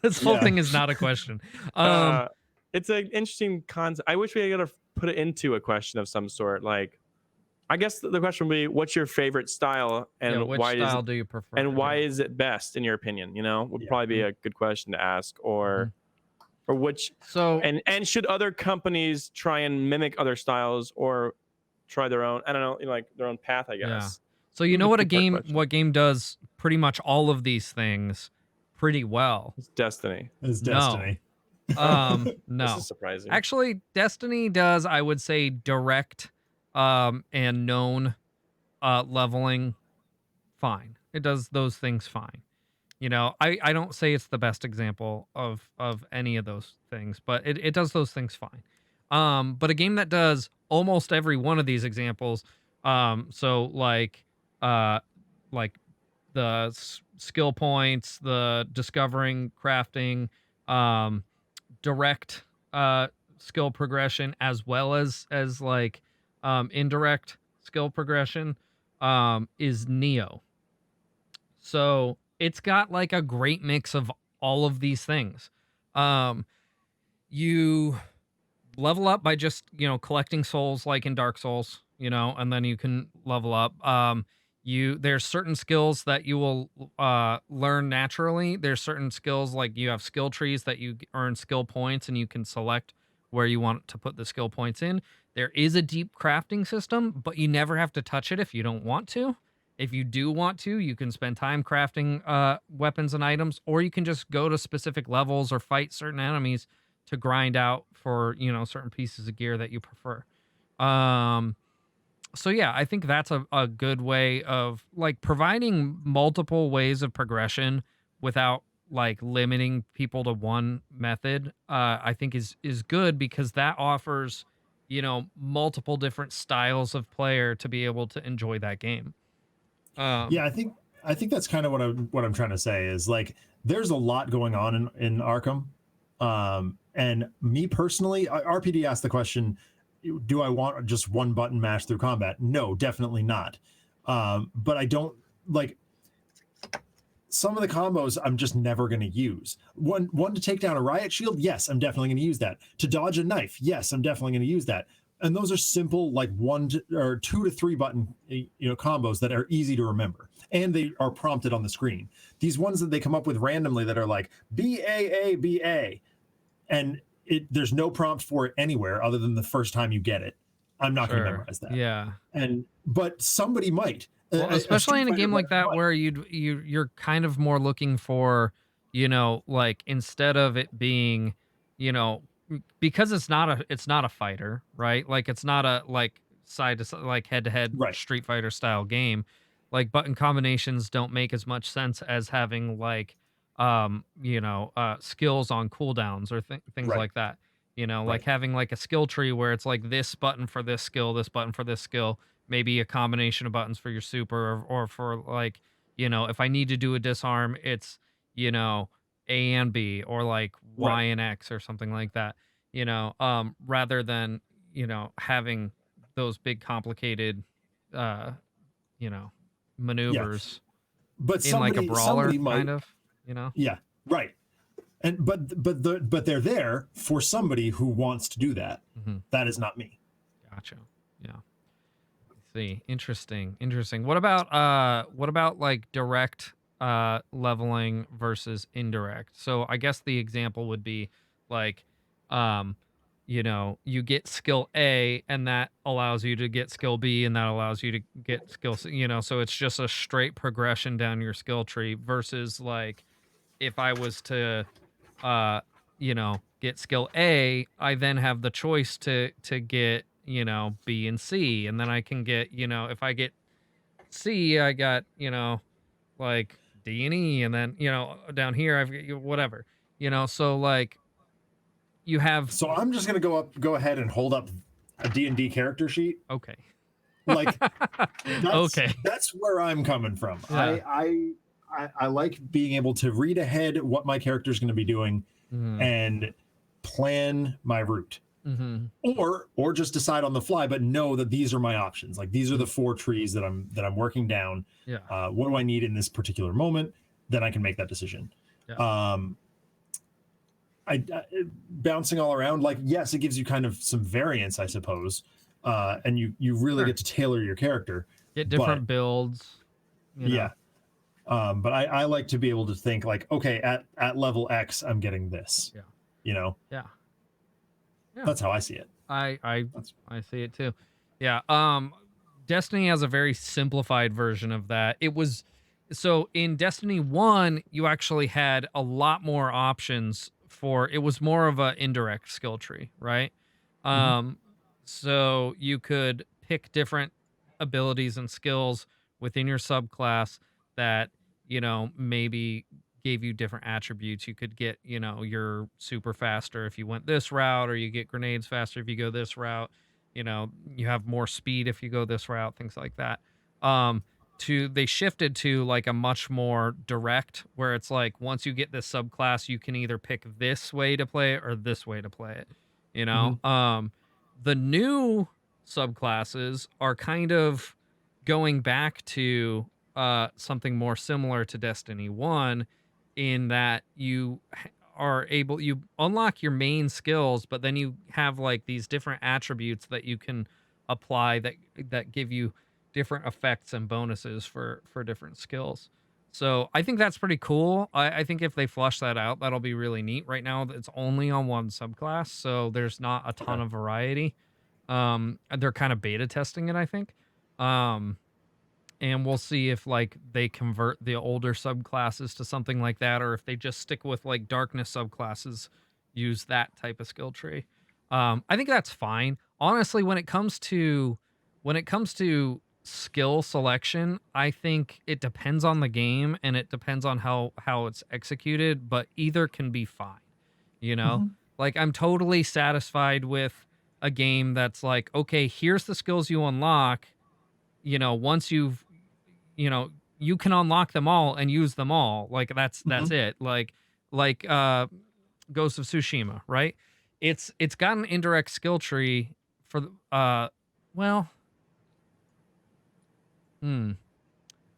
This whole Yeah. thing is not a question. It's an interesting concept. I wish we could have put it into a question of some sort. Like, I guess the question would be, what's your favorite style, and which why style is do you prefer? and why is it best in your opinion? Would Yeah. probably be a good question to ask, or which So and should other companies try and mimic other styles or try their own? I don't know, like their own path, I guess. So you know what Two-part question. what game does pretty much all of these things pretty well. It's Destiny. It's No. Destiny. No. This is surprising. Actually, Destiny does, I would say, direct and known leveling fine. It does those things fine. I don't say it's the best example of any of those things, but it does those things fine. But a game that does almost every one of these examples, so like the skill points, the discovering, crafting, direct skill progression, as well as like indirect skill progression, is Neo. So it's got like a great mix of all of these things. You level up by just collecting souls like in Dark Souls, and then you can level up. There's certain skills that you will learn naturally. There's certain skills, like you have skill trees that you earn skill points, and you can select where you want to put the skill points in. There is a deep crafting system, but you never have to touch it if you don't want to. If you do want to, you can spend time crafting weapons and items, or you can just go to specific levels or fight certain enemies to grind out for, certain pieces of gear that you prefer. Um, so yeah, I think that's a good way of like providing multiple ways of progression without like limiting people to one method. I think is good because that offers, multiple different styles of player to be able to enjoy that game. Yeah, Um, I think that's kind of what I'm trying to say is like there's a lot going on in Arkham. And me personally, RPD asked the question, do I want just one button mash through combat? No, definitely not. But I don't like some of the combos I'm just never going to use. One to take down a riot shield, yes, I'm definitely going to use that. To dodge a knife, yes, I'm definitely going to use that. And those are simple, like or 2 to 3 button, combos that are easy to remember, and they are prompted on the screen. These ones that they come up with randomly that are like BAABA, and there's no prompt for it anywhere other than the first time you get it. I'm not going to sure. memorize that. Yeah. But somebody might. Well, A especially Street in a Fighter game like player that might. where you're kind of more looking for, like instead of it being, because it's not a fighter, right? Like it's not a like side to side like head to head Right. Street Fighter style game. Like button combinations don't make as much sense as having like skills on cooldowns or things Right. like that. Like Right. having like a skill tree where it's like this button for this skill, this button for this skill, maybe a combination of buttons for your super or for like, if I need to do a disarm, it's, A and B or like Right. Y and X or something like that, rather than, having those big complicated, uh, you know, Yeah. maneuvers But in like a somebody brawler might. kind of. Yeah. Right. And but they're there for somebody who wants to do that. Hmm. That is not me. Gotcha. Yeah. See, interesting. What about like direct leveling versus indirect? So I guess the example would be like um you get skill A and that allows you to get skill B and that allows you to get skill C, so it's just a straight progression down your skill tree versus like if I was to uh get skill A, I then have the choice to get, B and C, and then I can get, if I get C, I got, like D and E, and then, down here I've got whatever. So like you have So I'm just gonna go ahead and hold up a D&D character sheet. okay. Like Okay. that's where I'm coming from. Yeah. I like being able to read ahead what my character is going to be doing Mm-hmm. and plan my route, Mm-hmm. or just decide on the fly, but know that these are my options. Like these are the 4 trees that I'm working down. Yeah. What do I need in this particular moment? Then I can make that decision. Yeah. I bouncing all around, like yes, it gives you kind of some variance, I suppose, and you really Sure. get to tailor your character. Get different builds. Yeah. But I like to be able to think like, okay, at level X, I'm getting this. Yeah. Yeah. Yeah. That's how I see it. I see it too. Yeah. Destiny has a very simplified version of that. It was so in Destiny 1, you actually had a lot more options for it was more of a indirect skill tree, right? Mhm. So you could pick different abilities and skills within your subclass that, maybe gave you different attributes. You could get, your super faster if you went this route, or you get grenades faster if you go this route. You have more speed if you go this route, things like that. They shifted to like a much more direct where it's like once you get this subclass, you can either pick this way to play it or this way to play it. Mhm. The new subclasses are kind of going back to something more similar to Destiny 1 in that you unlock your main skills, but then you have like these different attributes that you can apply that give you different effects and bonuses for different skills. So I think that's pretty cool. I think if they flush that out, that'll be really neat. Right now, it's only on one subclass, so there's not a ton Okay. of variety. They're kind of beta testing it, I think. Um, and we'll see if like they convert the older subclasses to something like that, or if they just stick with like darkness subclasses, use that type of skill tree. I think that's fine. Honestly, when it comes to skill selection, I think it depends on the game and it depends on how it's executed, but either can be fine. You know? Mm-hmm. Like I'm totally satisfied with a game that's like, okay, here's the skills you unlock. You know, once you've, you know, you can unlock them all and use them all. Like that's it. Like Ghost of Tsushima, right? It's got an indirect skill tree for well,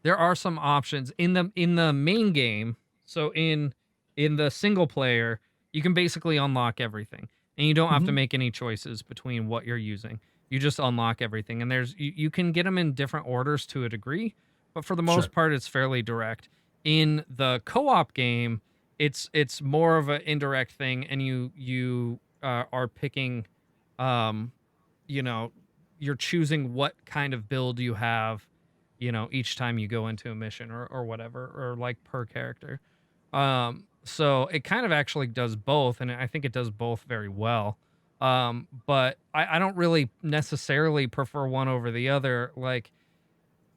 there are some options in the main game. So in the single player, you can basically unlock everything, and you don't have to make any choices between what you're using. You just unlock everything, and you can get them in different orders to a degree, but for the most part, it's fairly direct. In the co-op game, it's more of an indirect thing, and you are picking, you know, you're choosing what kind of build you have, you know, each time you go into a mission or whatever, or like per character. So it kind of actually does both, and I think it does both very well. But I don't really necessarily prefer one over the other. Like,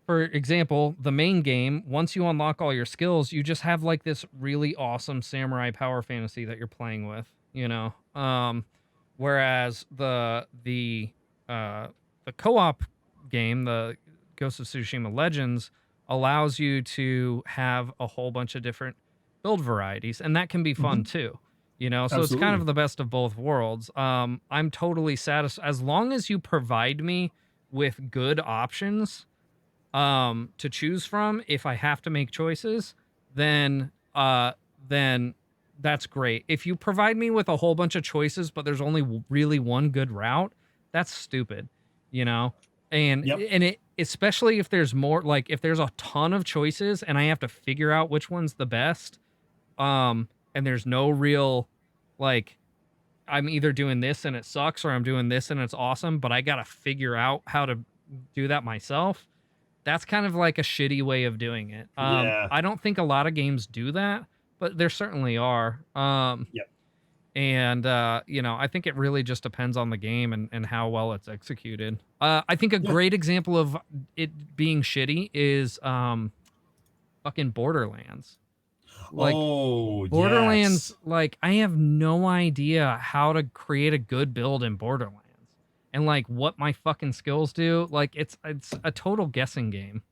for example, the main game, once you unlock all your skills, you just have like this really awesome samurai power fantasy that you're playing with, you know? Whereas the co-op game, the Ghost of Tsushima Legends, allows you to have a whole bunch of different build varieties, and that can be fun too. You know, so it's kind of the best of both worlds. I'm totally satisfied as long as you provide me with good options to choose from. If I have to make choices, then that's great. If you provide me with a whole bunch of choices, but there's only really one good route, that's stupid, you know? And it, especially if there's more, like if there's a ton of choices and I have to figure out which one's the best, and there's no real, like, I'm either doing this and it sucks, or I'm doing this and it's awesome, but I gotta figure out how to do that myself. That's kind of like a shitty way of doing it. I don't think a lot of games do that, but there certainly are. And, you know, I think it really just depends on the game and how well it's executed. I think a great example of it being shitty is fucking Borderlands. Like, Borderlands, like, I have no idea how to create a good build in Borderlands. And, like, what my fucking skills do. Like, it's a total guessing game,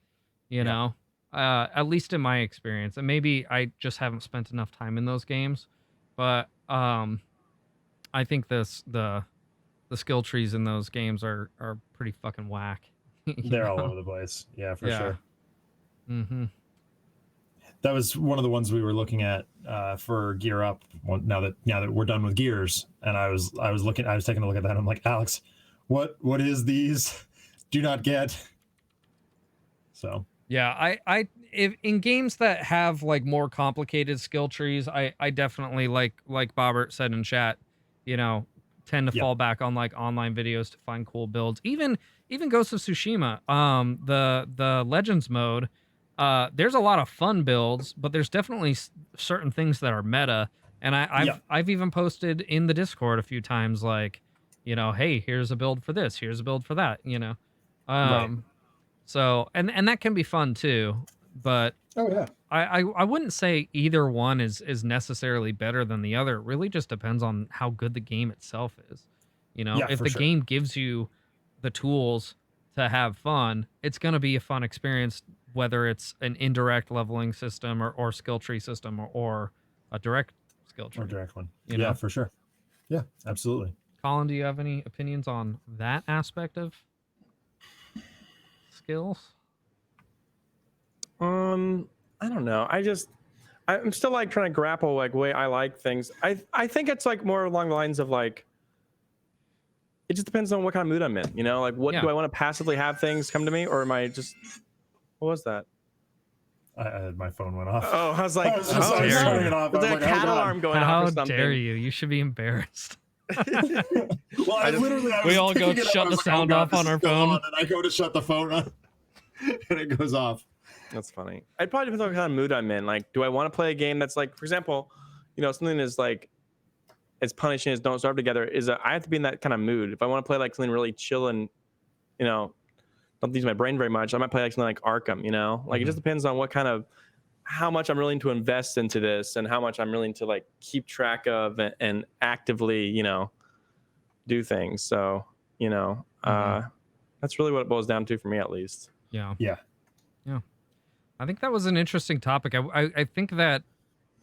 you know? At least in my experience. And maybe I just haven't spent enough time in those games. But I think the skill trees in those games are pretty fucking whack. They're all over the place. Yeah, for sure. Mm-hmm. That was one of the ones we were looking at for Gear Up. Now that we're done with Gears, and I was taking a look at that. And I'm like, Alex, what is these? Do not get. So yeah, if in games that have like more complicated skill trees, I definitely like Bobbert said in chat, you know, tend to fall back on like online videos to find cool builds. Even Ghost of Tsushima, the Legends mode. There's a lot of fun builds, but there's definitely certain things that are meta. And I've even posted in the Discord a few times, like, you know, hey, here's a build for this, here's a build for that, you know. So and that can be fun too. But I wouldn't say either one is necessarily better than the other. It really just depends on how good the game itself is. You know, if the game gives you the tools to have fun, it's gonna be a fun experience, whether it's an indirect leveling system or skill tree system or a direct skill tree. Or direct one. You know? For sure. Yeah, absolutely. Colin, do you have any opinions on that aspect of skills? I don't know. I'm still like trying to grapple like way I like things. I think it's like more along the lines of like, it just depends on what kind of mood I'm in, you know? Like, what do I want to passively have things come to me, or am I just, what was that? My phone went off. Oh, I was like, I was turning it off. There's like a cat alarm going off or something. How dare you? You should be embarrassed. Well, I was we all go shut the sound off on our phone. And I go to shut the phone on. and it goes off. That's funny. It probably depends on what kind of mood I'm in. Like, do I want to play a game that's like, for example, something is like as punishing as Don't Starve Together I have to be in that kind of mood. If I want to play like something really chill and don't use my brain very much, I might play like something like Arkham. Like it just depends on how much I'm willing to invest into this and how much I'm willing to like keep track of and actively do things. So that's really what it boils down to for me, at least. Yeah. Yeah. I think that was an interesting topic. I think that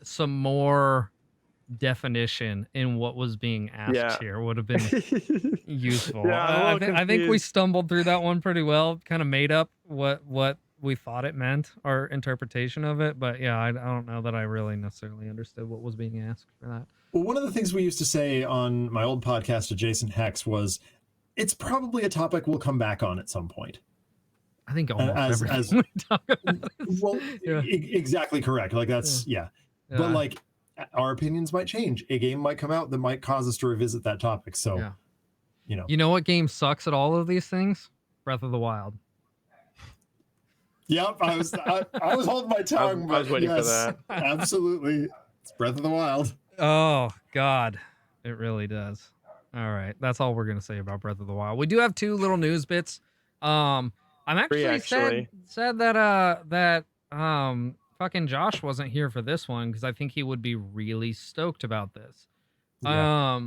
some more definition in what was being asked here would have been useful. Yeah, I think we stumbled through that one pretty well, kind of made up what we thought it meant, our interpretation of it. But yeah, I don't know that I really necessarily understood what was being asked for that. Well, one of the things we used to say on my old podcast, Adjacent Hex, was it's probably a topic we'll come back on at some point. I think almost everything we talk about is, well, exactly correct. Like that's but like our opinions might change. A game might come out that might cause us to revisit that topic. So you know what game sucks at all of these things? Breath of the Wild. Yep, I was holding my tongue. I was waiting for that. Absolutely, it's Breath of the Wild. Oh God, it really does. All right, that's all we're gonna say about Breath of the Wild. We do have two little news bits. I'm actually sad that fucking Josh wasn't here for this one because I think he would be really stoked about this. Yeah.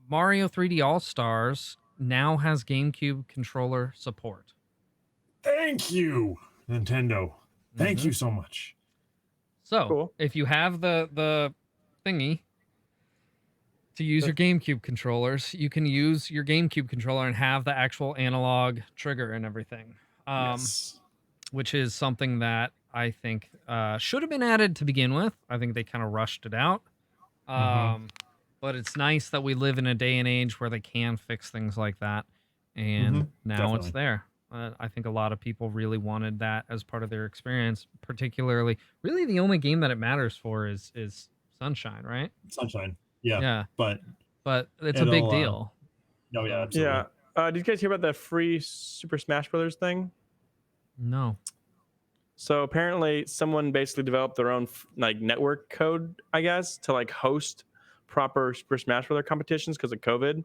Mario 3D All Stars now has GameCube controller support. Thank you, Nintendo. Thank you so much. So cool. If you have the thingy to use your GameCube controllers, you can use your GameCube controller and have the actual analog trigger and everything. Which is something that I think should have been added to begin with. I think they kind of rushed it out. But it's nice that we live in a day and age where they can fix things like that. And now it's there. I think a lot of people really wanted that as part of their experience, particularly. Really, the only game that it matters for is Sunshine, right? Sunshine. Yeah. But it's a big deal. No, yeah, absolutely. Yeah. Did you guys hear about the free Super Smash Brothers thing? No. So apparently someone basically developed their own like network code, I guess, to like host proper Super Smash Brothers competitions because of COVID,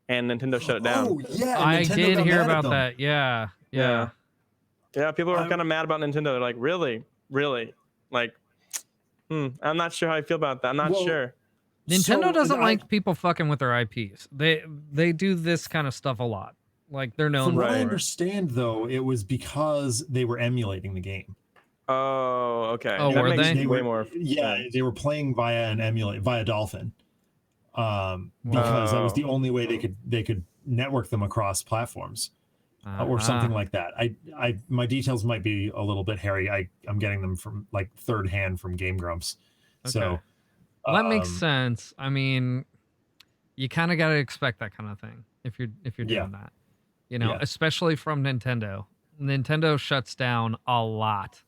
and Nintendo shut it down. Oh yeah, I Nintendo did got hear mad at about them. that. Yeah. People are kind of mad about Nintendo. They're like, really? Like, I'm not sure how I feel about that. I'm not sure. Nintendo doesn't like people fucking with their IPs. They do this kind of stuff a lot. Like they're known. From what for I it. understand, though, it was because they were emulating the game. Oh, okay. Oh, that were makes they? way more. Yeah, they were playing via Dolphin, because that was the only way they could network them across platforms, or something like that. My details might be a little bit hairy. I'm getting them from like third hand from Game Grumps. Okay. So Well, that makes sense. I mean, you kind of got to expect that kind of thing if you're doing that. Especially from Nintendo. Nintendo shuts down a lot.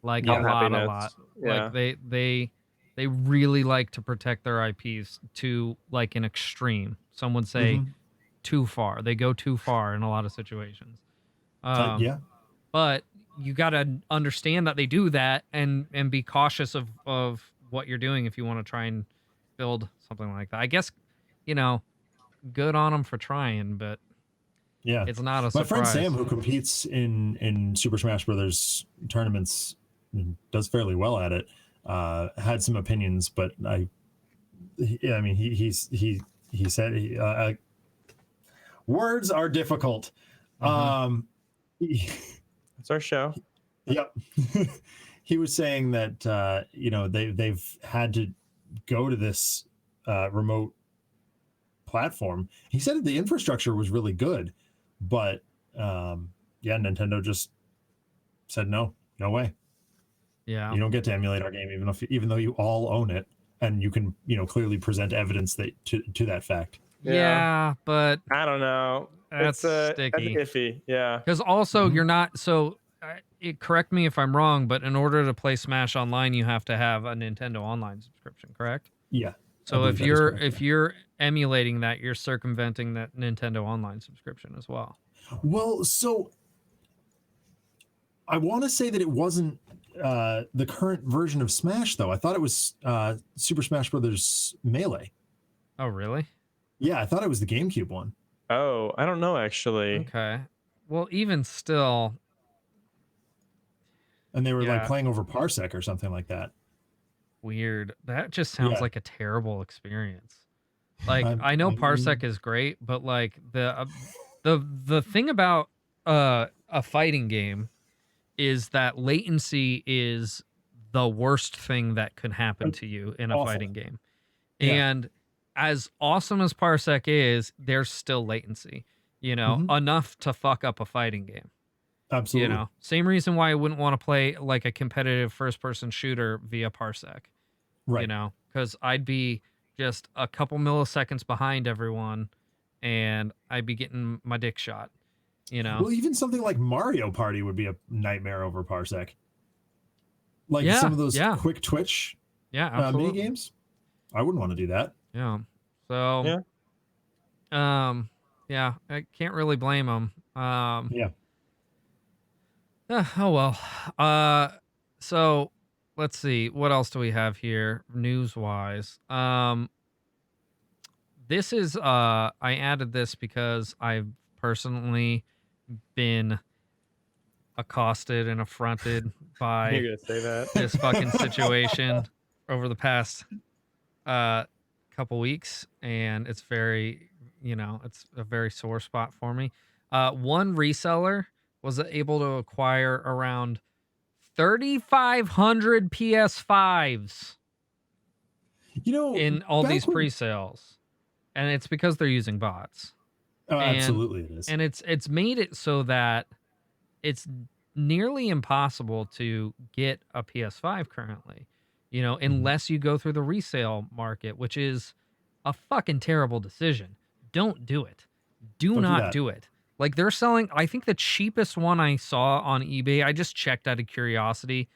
Like a lot. Yeah. Like they really like to protect their IPs to like an extreme. Some would say too far. They go too far in a lot of situations. But you got to understand that they do that and be cautious of what you're doing if you want to try and build something like that. I guess, good on them for trying, but it's not a surprise. My friend Sam, who competes in Super Smash Brothers tournaments, does fairly well at it. Had some opinions, but he said words are difficult. It's our show. Yep. He was saying that they've had to go to this remote platform. He said the infrastructure was really good, but Nintendo just said no way. Yeah, you don't get to emulate our game even though you all own it, and you can clearly present evidence that to that fact. Yeah, but I don't know. That's sticky. That's iffy. Yeah, because also you're not so. Correct me if I'm wrong, but in order to play Smash Online, you have to have a Nintendo Online subscription, correct? Yeah. So if you're emulating that, you're circumventing that Nintendo Online subscription as well. Well, so I want to say that it wasn't the current version of Smash, though. I thought it was Super Smash Brothers Melee. Oh, really? Yeah, I thought it was the GameCube one. Oh, I don't know actually. Okay. Well, even still, And they were like yeah, playing over Parsec or something like that. weird. That just sounds Yeah. like a terrible experience. Like, I I know mean- Parsec is great, but like the thing about a fighting game is that latency is the worst thing that could happen to you in a Awful. fighting game. Yeah. And as awesome as Parsec is, there's still latency, enough to fuck up a fighting game. Absolutely. Same reason why I wouldn't want to play like a competitive first person shooter via Parsec, Right. because I'd be just a couple milliseconds behind everyone and I'd be getting my dick shot, Well, even something like Mario Party would be a nightmare over Parsec. Like Yeah, some of those yeah. quick twitch Yeah, mini absolutely. games. I wouldn't want to do that. Yeah. So, yeah, I can't really blame them. Yeah. Oh well. So let's see. What else do we have here news wise? This is I added this because I've personally been accosted and affronted by You're gonna say that. this fucking situation over the past couple weeks, and it's very, it's a very sore spot for me. One reseller was able to acquire around 3,500 PS5s in all back these when- pre-sales, and it's because they're using bots. Oh, absolutely, it is. And it's made it so that it's nearly impossible to get a PS5 currently, unless you go through the resale market, which is a fucking terrible decision. Don't do it. Do not do it. Like, they're selling, I think the cheapest one I saw on eBay, I just checked out of curiosity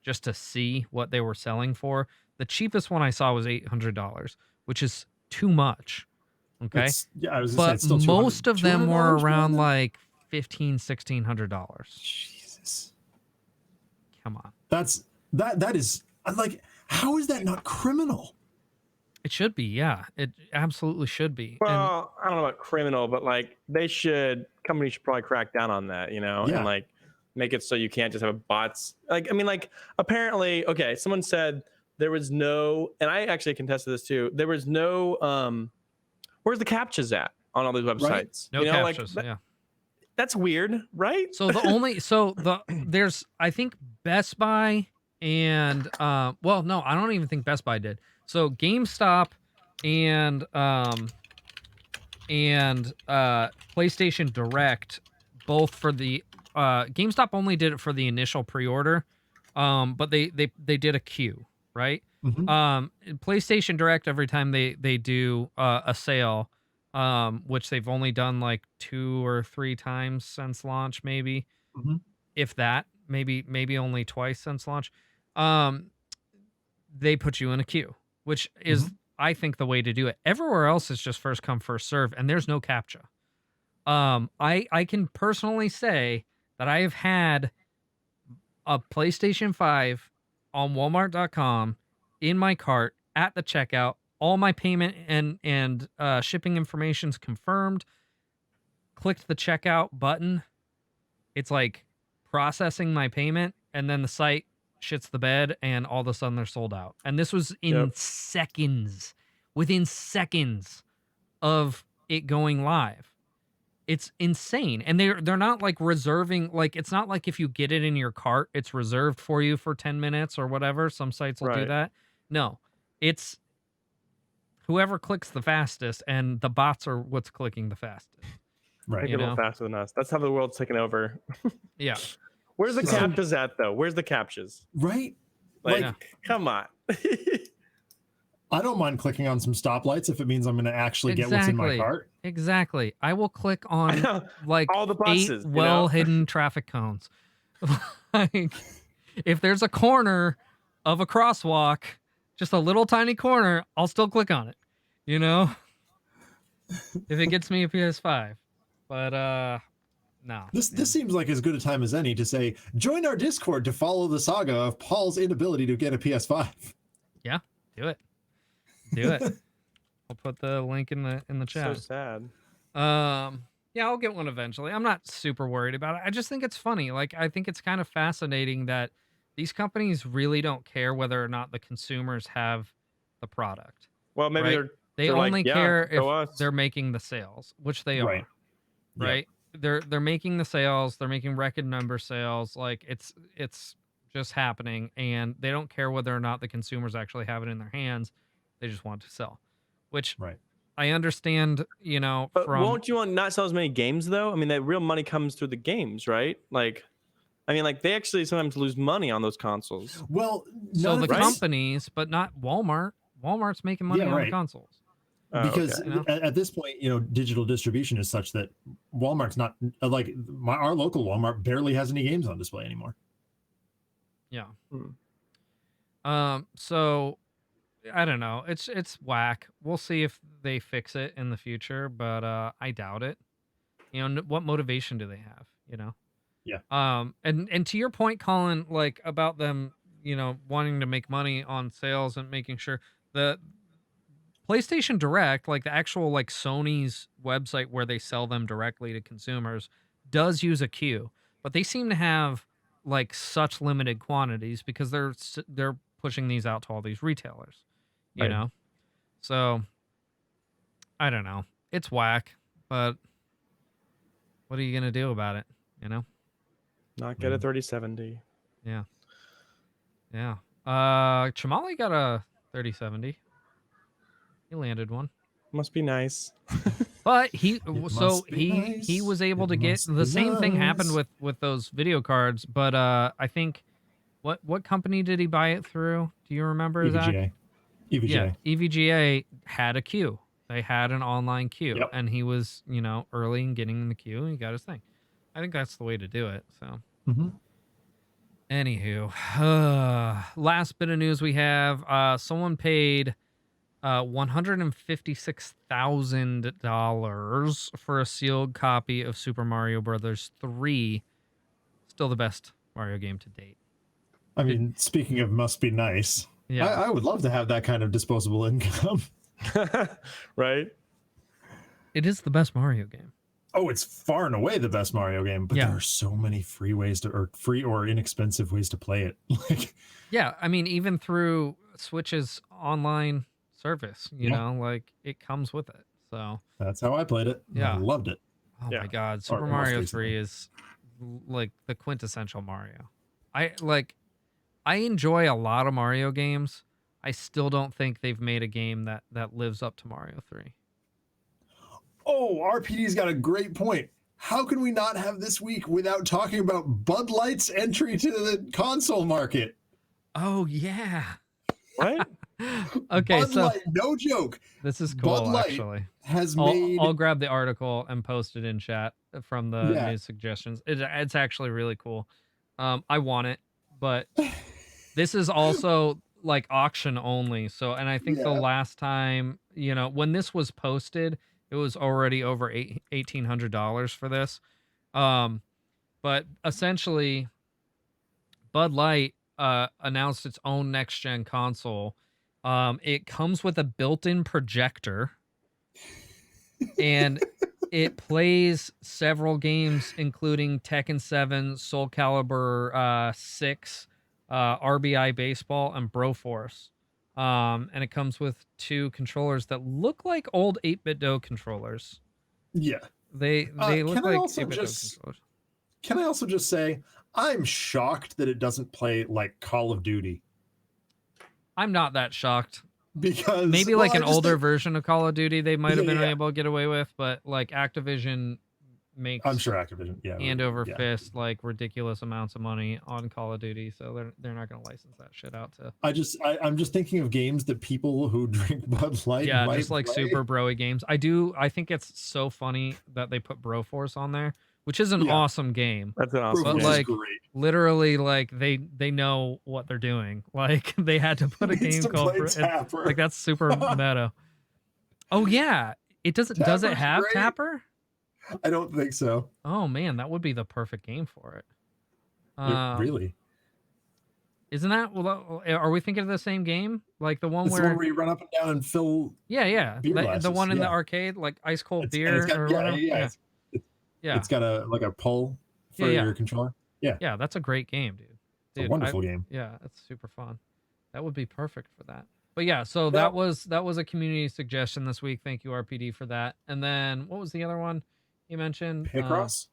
just to see what they were selling for. The cheapest one I saw was $800, which is too much. Okay. I was gonna say, But it's still 200 most of them were $200 around more than- like $1,500, $1,600. Jesus. Come on. That is, I'm like, how is that not criminal? It should be, yeah. It absolutely should be. Well, I don't know about criminal, but like companies should probably crack down on that, Yeah. and like make it so you can't just have bots. Like, I mean, like apparently, okay, someone said there was no, and I actually contested this too. There was no, where's the captchas at on all these websites? No captures, yeah. That's weird, right? So there's, I think Best Buy and well, no, I don't even think Best Buy did. So GameStop and PlayStation Direct, both for the GameStop only did it for the initial pre-order, but they did a queue, right? PlayStation Direct, every time they do a sale, which they've only done like 2 or 3 times since launch, maybe, if that, maybe only twice since launch. They put you in a queue, which is, I think, the way to do it. Everywhere else is just first come, first serve, and there's no CAPTCHA. I can personally say that I have had a PlayStation 5 on Walmart.com in my cart at the checkout. All my payment and shipping information's confirmed. Clicked the checkout button. It's like processing my payment, and then the site shits the bed, and all of a sudden they're sold out. And this was in seconds, within seconds of it going live. It's insane. And they're not like reserving, like, it's not like if you get it in your cart, it's reserved for you for 10 minutes or whatever. Some sites will do that. No, it's whoever clicks the fastest, and the bots are what's clicking the fastest. Right. They get a little faster than us. That's how the world's taken over. Yeah. Where's the So- captchas at though? Where's the captchas? Right. Like, come on. I don't mind clicking on some stoplights if it means I'm going to actually get what's in my cart. Exactly. I will click on like all the 8 boxes, well-hidden traffic cones. Like, if there's a corner of a crosswalk, just a little tiny corner, I'll still click on it. If it gets me a PS5. But No. This seems like as good a time as any to say, join our Discord to follow the saga of Paul's inability to get a PS5. Yeah, do it. Do it. I'll put the link in the So chat. sad. Yeah, I'll get one eventually. I'm not super worried about it. I just think it's funny. Like, I think it's kind of fascinating that these companies really don't care whether or not the consumers have the product. Well, maybe right? They they're only like, yeah, care if show us. they're making the sales, which they Right. are. Right? They're making the sales, they're making record number sales, like it's just happening, and they don't care whether or not the consumers actually have it in their hands. They just want to sell. Which Right. I understand, But from won't you want not sell as many games though? I mean, the real money comes through the games, right? Like, I mean, like they actually sometimes lose money on those consoles. Well, so the right? companies, but not Walmart. Walmart's making money Yeah, on the right. consoles. Because okay. at this point, digital distribution is such that Walmart's not like our local Walmart barely has any games on display anymore. Yeah. Hmm. So I don't know. It's whack. We'll see if they fix it in the future, but I doubt it. What motivation do they have? Yeah. And to your point, Colin, like about them, wanting to make money on sales and making sure the PlayStation Direct, like the actual like Sony's website where they sell them directly to consumers, does use a queue, but they seem to have like such limited quantities because they're pushing these out to all these retailers, you Right. know. So I don't know. It's whack, but what are you gonna do about it? Not get a 3070. Yeah. Chamali got a 3070. He landed one. Must be nice. But he must be he nice. was able It to get must the be same thing happened nice. with those video cards, but I think what company did he buy it through? Do you remember, Zach? EVGA. Yeah, EVGA had a queue. They had an online queue, Yep. and he was, early in getting in the queue, and he got his thing. I think that's the way to do it. So, anywho, last bit of news we have: someone paid $156,000 for a sealed copy of Super Mario Brothers 3. Still the best Mario game to date. I mean, speaking of must be nice, Yeah. I would love to have that kind of disposable income. Right? It is the best Mario game. Oh, it's far and away the best Mario game, but Yeah. there are so many free or inexpensive ways to play it. Like, Yeah, I mean, even through Switch's online service, like it comes with it. So that's how I played it. Yeah. I loved it. oh Yeah. my god, Super most Mario recently. 3 is like the quintessential Mario. I enjoy a lot of Mario games. I still don't think they've made a game that lives up to Mario 3. Oh, RPD's got a great point. How can we not have this week without talking about Bud Light's entry to the console market? Oh yeah. What? Okay, Bud so Light, no joke, this is cool Bud Light actually. has I'll, made I'll grab the article and post it in chat from the Yeah. news suggestions. It's actually really cool. I want it, but this is also like auction only. So, and I think the Yeah. last time, when this was posted, it was already over $1,800 for this. But essentially, Bud Light announced its own next gen console. It comes with a built-in projector, and it plays several games, including Tekken 7, Soul Calibur 6, RBI Baseball, and Broforce. And it comes with 2 controllers that look like old 8BitDo controllers. Yeah. They look can I like also 8BitDo just- controllers. Can I also just say, I'm shocked that it doesn't play like Call of Duty. I'm not that shocked. Because Maybe like an older version of Call of Duty they might have Yeah, been yeah. able to get away with, but like Activision makes I'm sure Activision, hand over yeah. fist like ridiculous amounts of money on Call of Duty, so they're not going to license that shit out to. I'm just thinking of games that people who drink Bud Light Yeah, might just like play. super broy games. I think it's so funny that they put Broforce on there, which is an Yeah. awesome game. That's an awesome But, Broforce game. is like, great. Literally, like they know what they're doing. Like they had to put a Needs game to called play Tapper. like that's super meta. Oh yeah, it doesn't. Does it Tapper's have great. Tapper? I don't think so. Oh man, that would be the perfect game for it. Really? Isn't that? Well, are we thinking of the same game? Like the one It's the where? one where you run up and down and fill Yeah, beer the glasses. one in the Yeah. arcade, like ice cold And beer it's got, or yeah, whatever. yeah, Yeah, it's got a pull for Yeah. your controller. Yeah, Yeah, that's a great game, dude. it's a wonderful game. Yeah, it's super fun. That would be perfect for that. But yeah, so Now- that was a community suggestion this week. Thank you, RPD, for that. And then what was the other one you mentioned? Picross?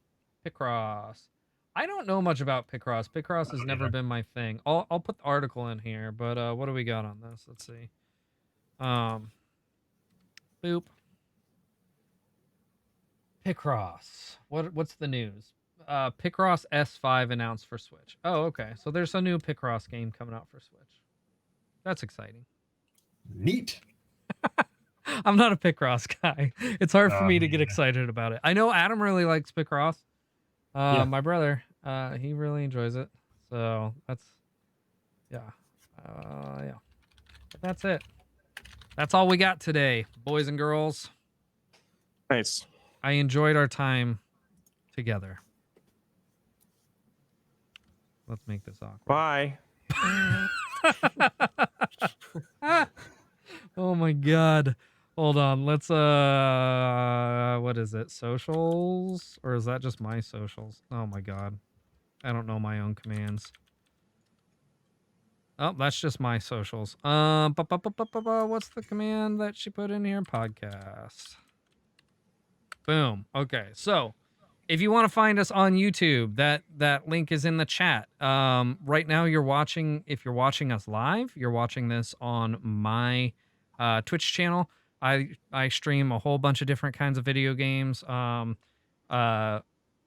Picross. I don't know much about Picross. Picross has never been my thing. I'll put the article in here, but what do we got on this? Let's see. Boop. Picross. What's the news? Picross S5 announced for Switch. Oh, okay. So there's a new Picross game coming out for Switch. That's exciting. Neat. I'm not a Picross guy. It's hard for me to get Yeah. excited about it. I know Adam really likes Picross. Yeah. My brother, he really enjoys it. So that's, yeah. Yeah. But that's it. That's all we got today, boys and girls. Nice. I enjoyed our time together. Let's make this awkward. Bye. Oh my god. Hold on. Let's what is it? Socials? Or is that just my socials? Oh my god. I don't know my own commands. Oh, that's just my socials. What's the command that she put in here? Podcast. Boom. Okay. So, if you want to find us on YouTube, that link is in the chat. Right now if you're watching us live, you're watching this on my Twitch channel. I stream a whole bunch of different kinds of video games.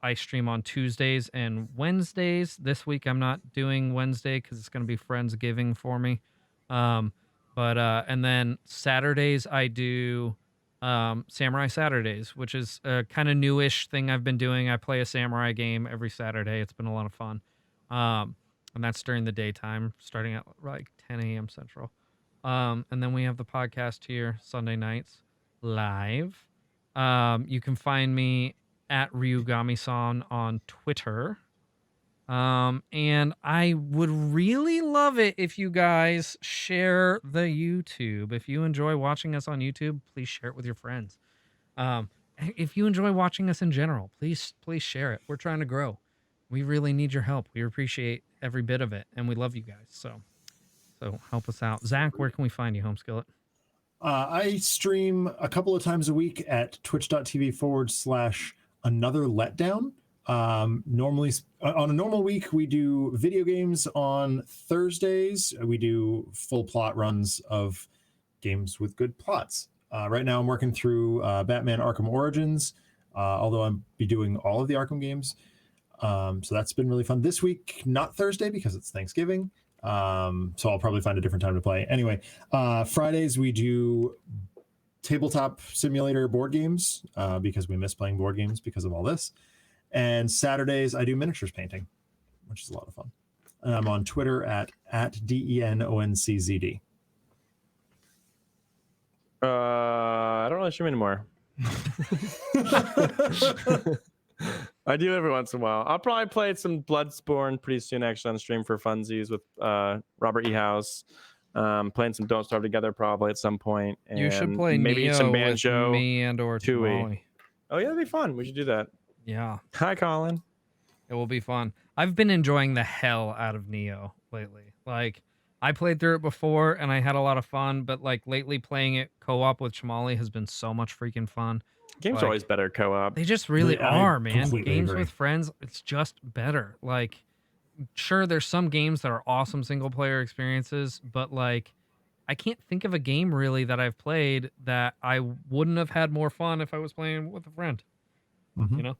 I stream on Tuesdays and Wednesdays. This week I'm not doing Wednesday because it's going to be Friendsgiving for me. And then Saturdays I do Samurai Saturdays, which is a kind of newish thing I've been doing. I play a samurai game every Saturday. It's been a lot of fun. And that's during the daytime, starting at like 10 a.m. Central. And then we have the podcast here Sunday nights live. You can find me at Ryugami-san on Twitter. And I would really love it if you guys share the YouTube. If you enjoy watching us on YouTube, please share it with your friends. If you enjoy watching us in general, please share it. We're trying to grow. We really need your help. We appreciate every bit of it, and we love you guys. So help us out. Zach, where can we find you, Homeskillet? I stream a couple of times a week at twitch.tv/another letdown. Normally on a normal week, we do video games on Thursdays. We do full plot runs of games with good plots. Right now I'm working through Batman Arkham Origins, although I'll be doing all of the Arkham games. So that's been really fun. This week, not Thursday because it's Thanksgiving. So I'll probably find a different time to play. Anyway, Fridays we do tabletop simulator board games because we miss playing board games because of all this. And Saturdays I do miniatures painting, which is a lot of fun. And I'm on Twitter at DENONCZD. I don't really stream anymore. I do every once in a while. I'll probably play some Bloodborne pretty soon, actually, on stream for funsies with Robert E. House. Playing some Don't Starve Together probably at some point. And You should play maybe Neo some banjo. with me and or Tui. Tamale. Oh yeah, that'd be fun. We should do that. Yeah, Hi, Colin. it will be fun. I've been enjoying the hell out of Neo lately. Like, I played through it before and I had a lot of fun, but like lately playing it co-op with Chamali has been so much freaking fun. Games are always better co-op. They just really I are, man. completely Games agree. with friends, it's just better. Like, sure, there's some games that are awesome single player experiences, but like, I can't think of a game really that I've played that I wouldn't have had more fun if I was playing with a friend. Mhm. You know?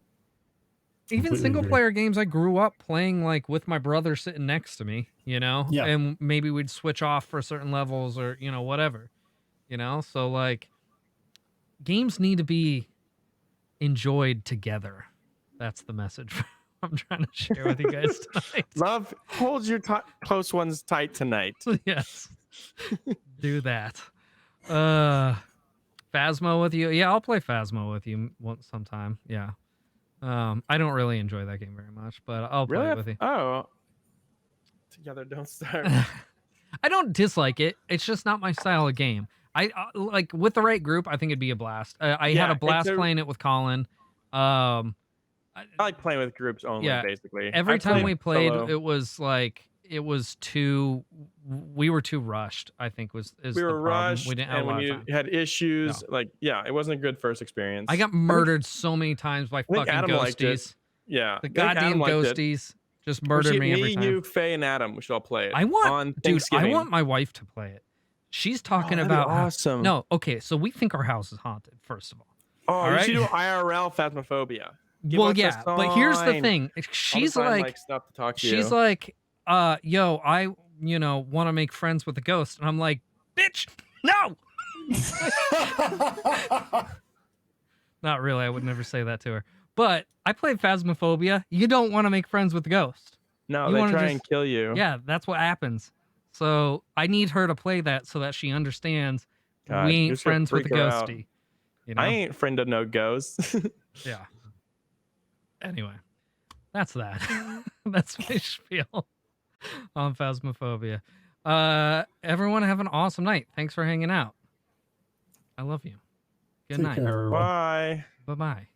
Even Completely single agree. player games I grew up playing like with my brother sitting next to me, you know? Yeah. And maybe we'd switch off for certain levels or, you know, whatever. You know? So like games need to be enjoyed together. That's the message I'm trying to share with you guys tonight. Love, hold your close ones tight tonight. Yes. Do that. Phasmo with you. Yeah, I'll play Phasmo with you sometime. Yeah. I don't really enjoy that game very much, but I'll play it with you. Oh, Together Don't Starve. I don't dislike it. It's just not my style of game. I like with the right group. I think it'd be a blast. I had a blast playing it with Colin. I like playing with groups only, basically. Every time we played, solo. it was like we were too rushed. I think we were rushed. We didn't have a lot of time. You had issues, it wasn't a good first experience. I got murdered so many times by fucking Adam ghosties. Yeah, the goddamn ghosties just murdered me every time. You, Faye, and Adam, we should all play it. I want, on dude. Thanksgiving. I want my wife to play it. She's talking about awesome. No, okay. So we think our house is haunted. First of all. Oh, you should do IRL Phasmophobia. Well, yeah, but here's the thing. She's like, stuff to talk to she's you. like, yo, I, want to make friends with the ghost, and I'm like, bitch, no. Not really. I would never say that to her. But I played Phasmophobia. You don't want to make friends with the ghost. No, you they try and kill you. Yeah, that's what happens. So I need her to play that so that she understands we ain't friends with the ghosty. I ain't friend of no ghosts. Yeah. Anyway, that's that. That's my spiel on Phasmophobia. Everyone have an awesome night. Thanks for hanging out. I love you. Good night. Take care, everyone. Bye. Bye-bye.